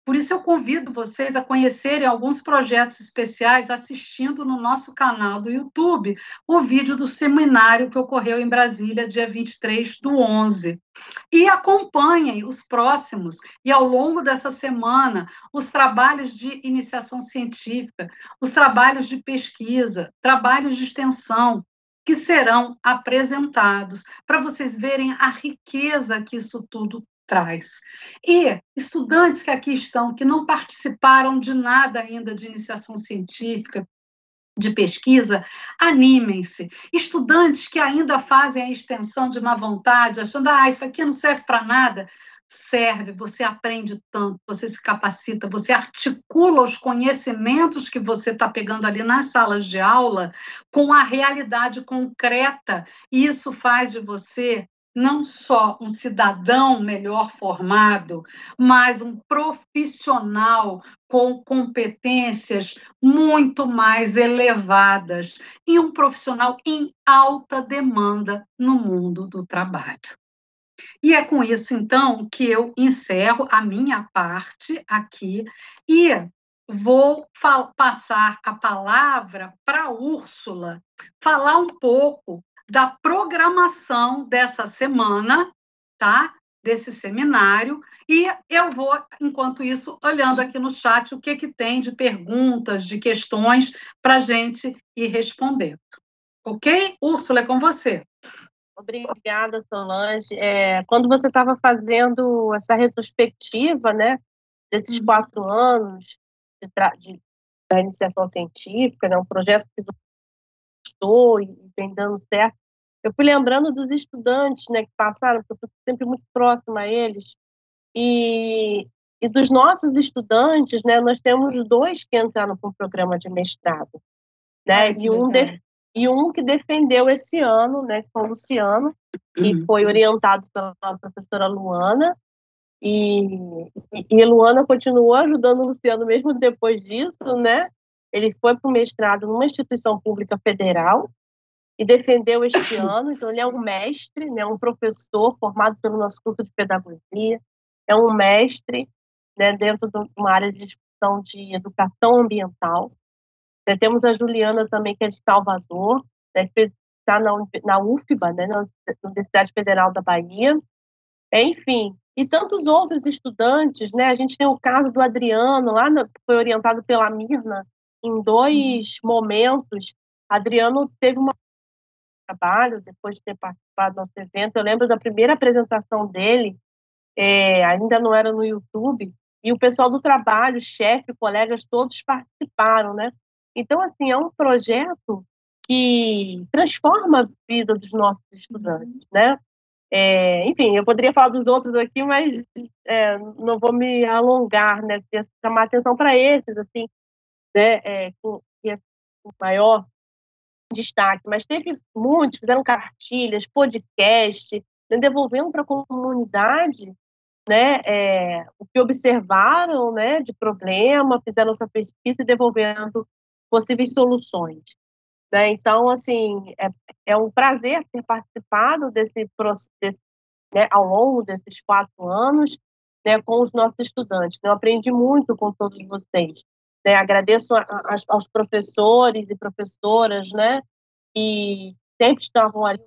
Por isso, eu convido vocês a conhecerem alguns projetos especiais assistindo no nosso canal do YouTube o vídeo do seminário que ocorreu em Brasília, dia 23/11. E acompanhem os próximos, e ao longo dessa semana, os trabalhos de iniciação científica, os trabalhos de pesquisa, trabalhos de extensão, que serão apresentados, para vocês verem a riqueza que isso tudo traz. E estudantes que aqui estão, que não participaram de nada ainda de iniciação científica, de pesquisa, animem-se. Estudantes que ainda fazem a extensão de má vontade, achando, isso aqui não serve para nada, serve, você aprende tanto, você se capacita, você articula os conhecimentos que você está pegando ali nas salas de aula com a realidade concreta, e isso faz de você não só um cidadão melhor formado, mas um profissional com competências muito mais elevadas e um profissional em alta demanda no mundo do trabalho. E é com isso, então, que eu encerro a minha parte aqui e vou passar a palavra para a Úrsula falar um pouco da programação dessa semana, tá? Desse seminário, e eu vou, enquanto isso, olhando aqui no chat o que tem de perguntas, de questões, para a gente ir respondendo. Ok? Úrsula, é com você. Obrigada, Solange. Quando você estava fazendo essa retrospectiva, né, desses 4 anos da iniciação científica, né, um projeto que gostou e vem dando certo, eu fui lembrando dos estudantes, né, que passaram, porque eu estou sempre muito próxima a eles, e dos nossos estudantes, né, nós temos 2 que entraram para o programa de mestrado, né, e um que defendeu esse ano, né, que foi o Luciano, que foi orientado pela professora Luana, e a Luana continuou ajudando o Luciano mesmo depois disso, né? Ele foi para o mestrado numa instituição pública federal e defendeu este ano, então ele é um mestre, né, um professor formado pelo nosso curso de pedagogia, é um mestre, né, dentro de uma área de discussão de educação ambiental. Temos a Juliana também, que é de Salvador, né, que está na UFBA, né, na Universidade Federal da Bahia. Enfim, e tantos outros estudantes, né? A gente tem o caso do Adriano, que foi orientado pela Mirna, em 2 momentos. Adriano teve um trabalho, depois de ter participado do nosso evento. Eu lembro da primeira apresentação dele, ainda não era no YouTube, e o pessoal do trabalho, chefe, colegas, todos participaram, né? Então, assim, é um projeto que transforma a vida dos nossos estudantes, né? Enfim, eu poderia falar dos outros aqui, mas não vou me alongar, né? Chamar atenção para esses, assim, né? Com maior destaque. Mas teve muitos, fizeram cartilhas, podcast, né, devolvendo para a comunidade, né? O que observaram, né? De problema, fizeram essa pesquisa e devolvendo possíveis soluções. Né? Então, assim, é um prazer ter participado desse processo, né, ao longo desses 4 anos, né, com os nossos estudantes. Eu aprendi muito com todos vocês. Né? Agradeço aos professores e professoras, né, que sempre estavam ali.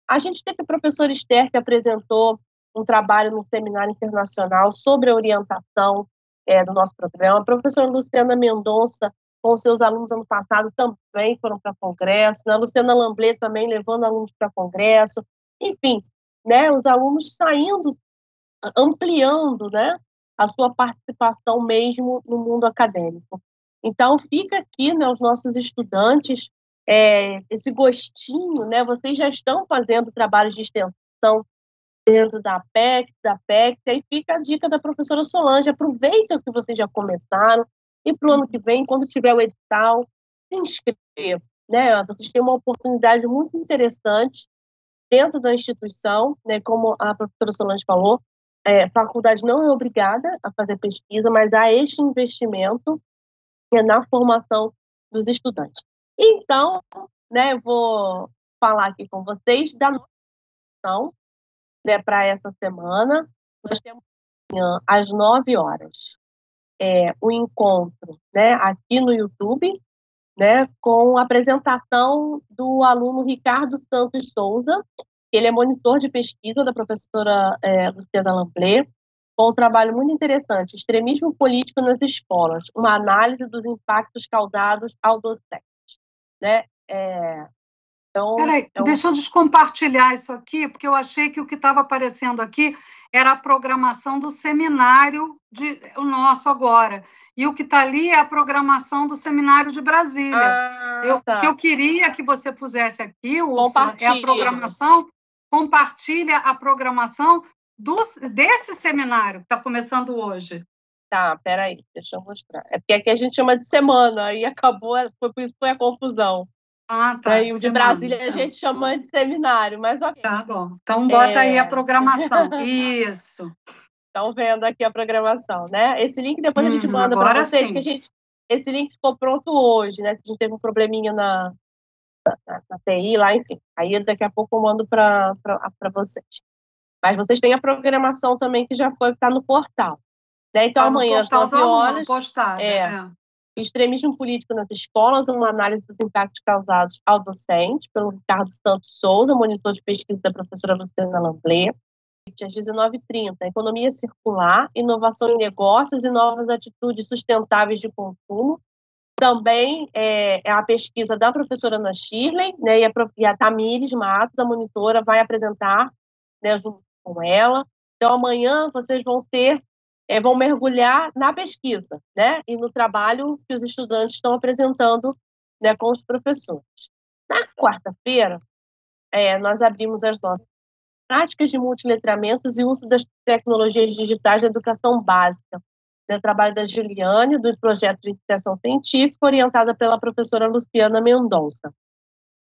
A gente teve o professor Esther, que apresentou um trabalho no seminário internacional sobre a orientação do nosso programa. A professora Luciana Mendonça, com seus alunos ano passado, também foram para congresso. A Luciana Lamblé também levando alunos para congresso. Enfim, né, os alunos saindo, ampliando, né, a sua participação mesmo no mundo acadêmico. Então, fica aqui, né, os nossos estudantes, esse gostinho, né, vocês já estão fazendo trabalhos de extensão dentro da Apex, aí fica a dica da professora Solange, aproveita o que vocês já começaram, e para o ano que vem, quando tiver o edital, se inscreva, né, vocês têm uma oportunidade muito interessante dentro da instituição, né, como a professora Solange falou, a faculdade não é obrigada a fazer pesquisa, mas há este investimento na formação dos estudantes. Então, né, eu vou falar aqui com vocês da noção, né, para essa semana. Nós temos amanhã, às 9 horas, o encontro, né, aqui no YouTube, né, com a apresentação do aluno Ricardo Santos Souza. Ele é monitor de pesquisa da professora Luciana Lamblé, com um trabalho muito interessante, Extremismo Político nas Escolas, uma análise dos impactos causados ao docente. Né? Então, peraí, deixa eu descompartilhar isso aqui, porque eu achei que o que estava aparecendo aqui era a programação do seminário o nosso agora. E o que está ali é a programação do seminário de Brasília. O que eu queria que você pusesse aqui, Úrsula, é a programação, compartilha a programação desse seminário que está começando hoje. Tá, peraí, deixa eu mostrar. É porque aqui a gente chama de semana, aí acabou, por isso foi a confusão. Ah, tá. E o de Brasília a gente chama de seminário, mas ok. Tá bom. Então bota aí a programação. Isso. Estão vendo aqui a programação, né? Esse link depois a gente manda para vocês, sim. Esse link ficou pronto hoje, né? A gente teve um probleminha na TI lá, enfim. Aí daqui a pouco eu mando para vocês. Mas vocês têm a programação também que já está no portal. Né? Então, amanhã, às 9 horas, Extremismo Político nas Escolas, uma análise dos impactos causados ao docente, pelo Ricardo Santos Souza, monitor de pesquisa da professora Luciana Lamblé. Às 19h30, Economia Circular, Inovação em Negócios e Novas Atitudes Sustentáveis de Consumo. Também é a pesquisa da professora Ana Shirley, né, e a Tamires Matos, a monitora, vai apresentar, né, junto com ela. Então, amanhã vocês vão mergulhar na pesquisa, né, e no trabalho que os estudantes estão apresentando, né, com os professores. Na quarta-feira, nós abrimos as nossas práticas de multiletramentos e uso das tecnologias digitais da educação básica. O trabalho da Juliane, do projeto de iniciação científica, orientada pela professora Luciana Mendonça.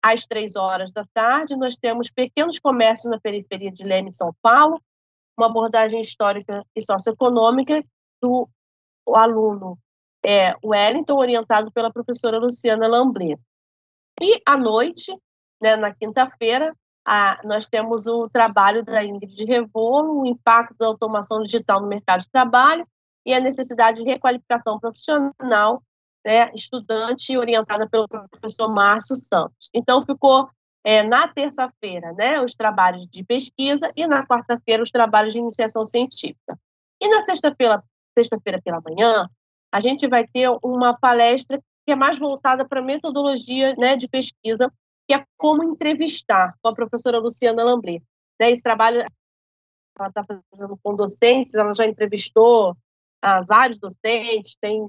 Às 15h, nós temos pequenos comércios na periferia de Leme, São Paulo, uma abordagem histórica e socioeconômica do aluno Wellington, orientado pela professora Luciana Lamblé. E à noite, né, na quinta-feira, nós temos o trabalho da Ingrid Revolo, o impacto da automação digital no mercado de trabalho e a necessidade de requalificação profissional, né, estudante orientada pelo professor Márcio Santos. Então, ficou na terça-feira, né, os trabalhos de pesquisa e na quarta-feira os trabalhos de iniciação científica. E na sexta-feira pela manhã, a gente vai ter uma palestra que é mais voltada para a metodologia, né, de pesquisa, que é como entrevistar, com a professora Luciana Lamblé. Né, esse trabalho ela está fazendo com docentes, ela já entrevistou vários docentes, tem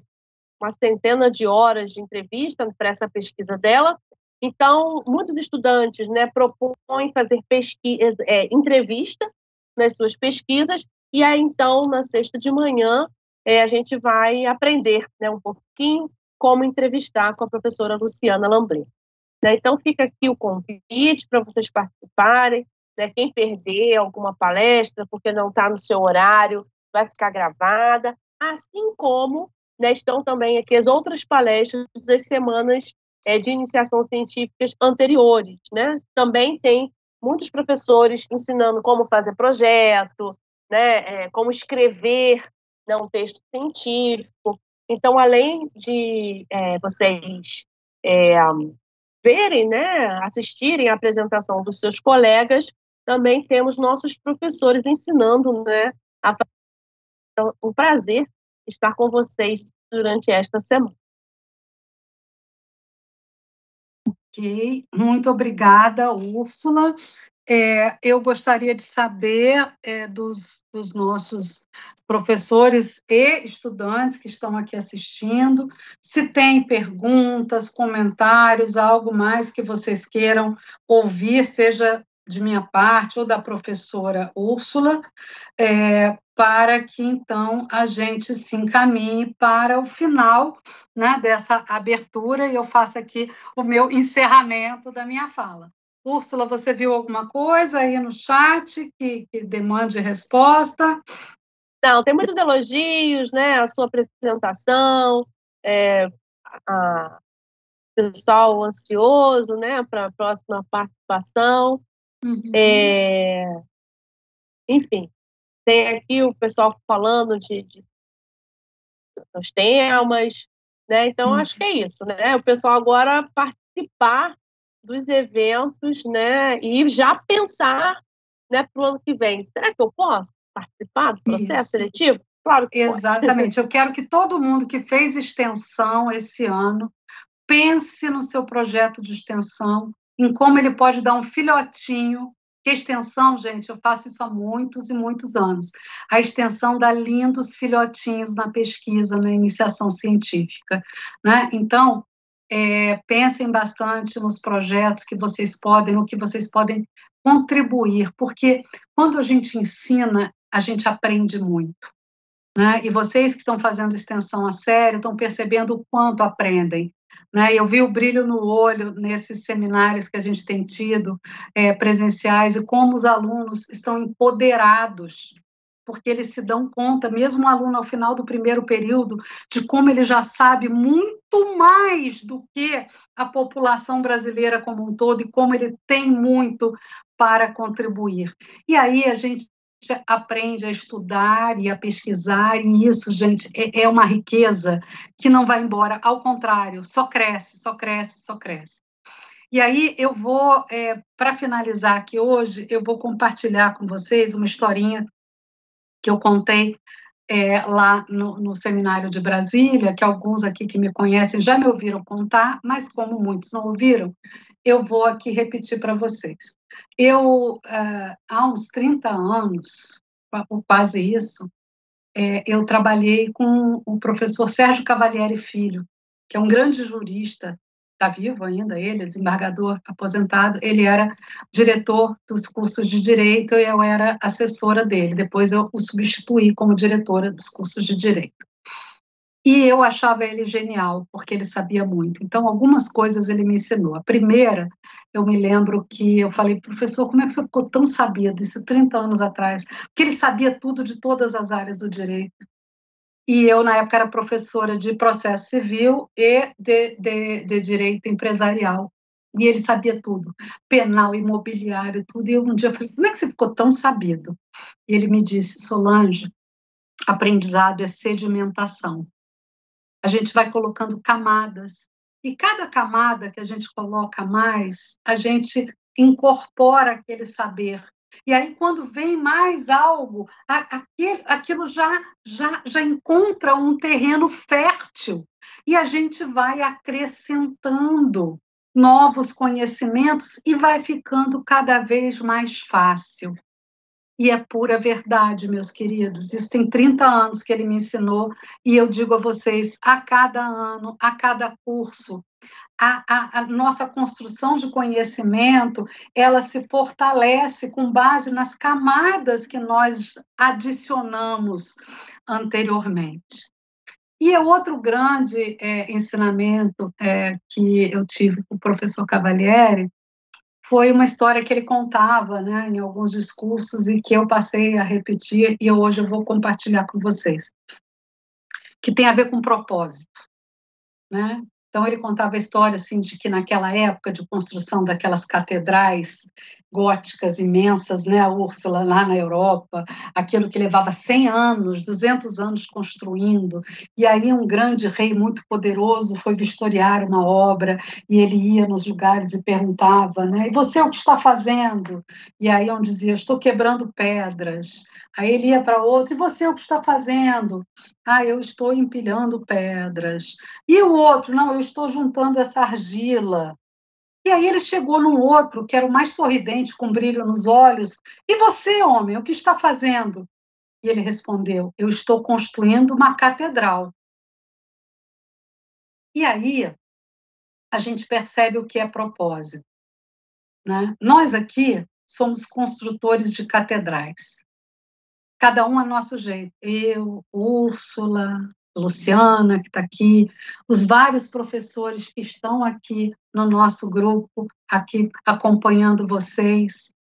uma centena de horas de entrevista para essa pesquisa dela. Então, muitos estudantes, né, propõem fazer entrevista nas suas pesquisas, e aí, então, na sexta de manhã, a gente vai aprender, né, um pouquinho como entrevistar com a professora Luciana Lamblé. Né? Então, fica aqui o convite para vocês participarem. Né? Quem perder alguma palestra, porque não está no seu horário, vai ficar gravada. Assim como, né, estão também aqui as outras palestras das semanas de iniciação científicas anteriores. Né? Também tem muitos professores ensinando como fazer projeto, né, como escrever, né, um texto científico. Então, além de vocês verem, né, assistirem à apresentação dos seus colegas, também temos nossos professores ensinando, né, então, um prazer estar com vocês durante esta semana. Ok, muito obrigada, Úrsula. Eu gostaria de saber dos nossos professores e estudantes que estão aqui assistindo, se tem perguntas, comentários, algo mais que vocês queiram ouvir, seja de minha parte ou da professora Úrsula, para que, então, a gente se encaminhe para o final, né, dessa abertura, e eu faço aqui o meu encerramento da minha fala. Úrsula, você viu alguma coisa aí no chat que demande resposta? Não, tem muitos elogios, né? A sua apresentação, o pessoal ansioso, né? Para a próxima participação. Uhum. Enfim, tem aqui o pessoal falando dos temas, né? Então, acho que é isso, né? O pessoal agora participar dos eventos, né? E já pensar, né, para o ano que vem. Será que eu posso participar do processo seletivo? Claro que exatamente. Eu quero que todo mundo que fez extensão esse ano pense no seu projeto de extensão, em como ele pode dar um filhotinho. Que extensão, gente, eu faço isso há muitos e muitos anos. A extensão dá lindos filhotinhos na pesquisa, na iniciação científica, né? Então, pensem bastante nos projetos que vocês podem, no que vocês podem contribuir, porque quando a gente ensina, a gente aprende muito, né? E vocês que estão fazendo extensão a sério estão percebendo o quanto aprendem, né? Eu vi o brilho no olho nesses seminários que a gente tem tido presenciais e como os alunos estão empoderados, porque eles se dão conta, mesmo o aluno ao final do primeiro período, de como ele já sabe muito mais do que a população brasileira como um todo e como ele tem muito para contribuir. E aí a gente aprende a estudar e a pesquisar, e isso, gente, é uma riqueza que não vai embora, ao contrário, só cresce, só cresce, só cresce. E aí eu vou, para finalizar aqui hoje, eu vou compartilhar com vocês uma historinha que eu contei lá no seminário de Brasília, que alguns aqui que me conhecem já me ouviram contar, mas como muitos não ouviram, eu vou aqui repetir para vocês. Eu, há uns 30 anos, ou quase isso, eu trabalhei com o professor Sérgio Cavalieri Filho, que é um grande jurista, está vivo ainda ele, desembargador aposentado, ele era diretor dos cursos de Direito e eu era assessora dele, depois eu o substituí como diretora dos cursos de Direito. E eu achava ele genial, porque ele sabia muito. Então, algumas coisas ele me ensinou. A primeira, eu me lembro que eu falei, professor, como é que você ficou tão sabido? Isso 30 anos atrás. Porque ele sabia tudo de todas as áreas do direito. E eu, na época, era professora de processo civil e de direito empresarial. E ele sabia tudo, penal, imobiliário, tudo. E eu um dia falei, como é que você ficou tão sabido? E ele me disse, Solange, aprendizado é sedimentação. A gente vai colocando camadas, e cada camada que a gente coloca mais, a gente incorpora aquele saber. E aí, quando vem mais algo, aquilo já encontra um terreno fértil, e a gente vai acrescentando novos conhecimentos e vai ficando cada vez mais fácil. E é pura verdade, meus queridos. Isso tem 30 anos que ele me ensinou, e eu digo a vocês, a cada ano, a cada curso, a nossa construção de conhecimento, ela se fortalece com base nas camadas que nós adicionamos anteriormente. E o outro grande ensinamento que eu tive com o professor Cavalieri foi uma história que ele contava, né, em alguns discursos e que eu passei a repetir e hoje eu vou compartilhar com vocês, que tem a ver com propósito, né? Então ele contava a história assim de que naquela época de construção daquelas catedrais góticas imensas, né, a Úrsula lá na Europa, aquilo que levava 100 anos, 200 anos construindo, e aí um grande rei muito poderoso foi vistoriar uma obra, e ele ia nos lugares e perguntava, né, e você o que está fazendo? E aí um dizia, estou quebrando pedras. Aí ele ia para outro, e você o que está fazendo? Ah, eu estou empilhando pedras. E o outro, não, eu estou juntando essa argila. E aí ele chegou num outro, que era o mais sorridente, com brilho nos olhos. E você, homem, o que está fazendo? E ele respondeu: eu estou construindo uma catedral. E aí a gente percebe o que é propósito, né? Nós aqui somos construtores de catedrais. Cada um a nosso jeito. Eu, Úrsula, Luciana, que está aqui, os vários professores que estão aqui no nosso grupo, aqui acompanhando vocês.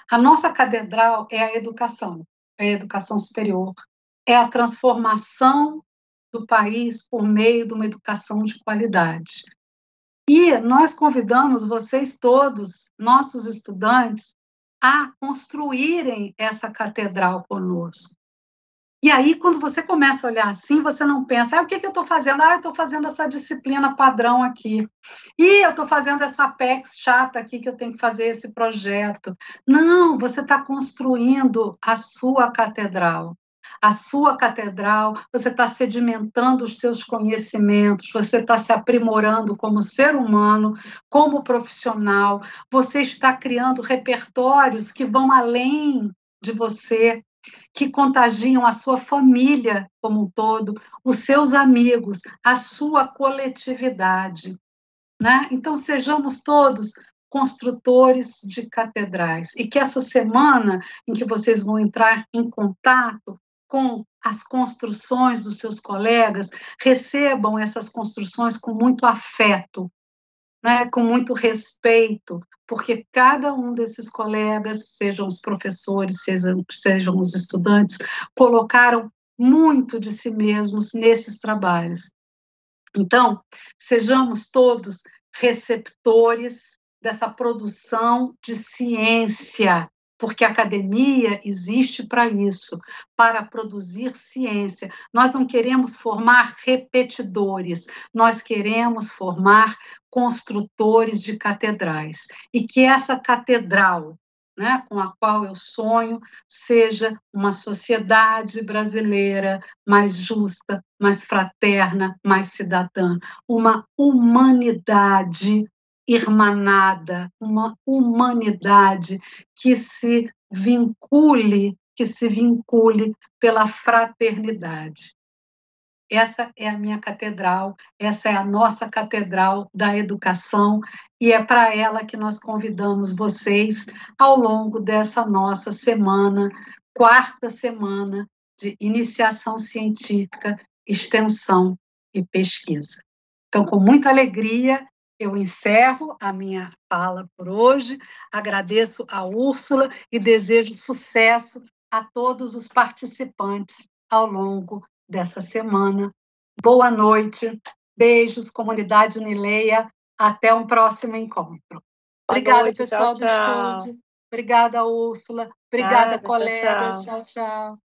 A nossa catedral é a educação superior, é a transformação do país por meio de uma educação de qualidade. E nós convidamos vocês todos, nossos estudantes, a construírem essa catedral conosco. E aí, quando você começa a olhar assim, você não pensa, o que eu estou fazendo? Eu estou fazendo essa disciplina padrão aqui. E eu estou fazendo essa PEX chata aqui, que eu tenho que fazer esse projeto. Não, você está construindo a sua catedral. A sua catedral, você está sedimentando os seus conhecimentos, você está se aprimorando como ser humano, como profissional, você está criando repertórios que vão além de você, que contagiam a sua família como um todo, os seus amigos, a sua coletividade, né? Então, sejamos todos construtores de catedrais e que essa semana em que vocês vão entrar em contato com as construções dos seus colegas, recebam essas construções com muito afeto, né, com muito respeito, porque cada um desses colegas, sejam os professores, sejam os estudantes, colocaram muito de si mesmos nesses trabalhos. Então, sejamos todos receptores dessa produção de ciência, porque a academia existe para isso, para produzir ciência. Nós não queremos formar repetidores, nós queremos formar construtores de catedrais. E que essa catedral, né, com a qual eu sonho, seja uma sociedade brasileira mais justa, mais fraterna, mais cidadã, uma humanidade irmanada, uma humanidade que se vincule pela fraternidade. Essa é a minha catedral, essa é a nossa catedral da educação, e é para ela que nós convidamos vocês ao longo dessa nossa semana, quarta semana de iniciação científica, extensão e pesquisa. Então, com muita alegria, eu encerro a minha fala por hoje, agradeço a Úrsula e desejo sucesso a todos os participantes ao longo dessa semana. Boa noite, beijos, comunidade Unileia, até um próximo encontro. Obrigada, pessoal do estúdio. Obrigada, Úrsula. Obrigada, colegas. Tchau, tchau.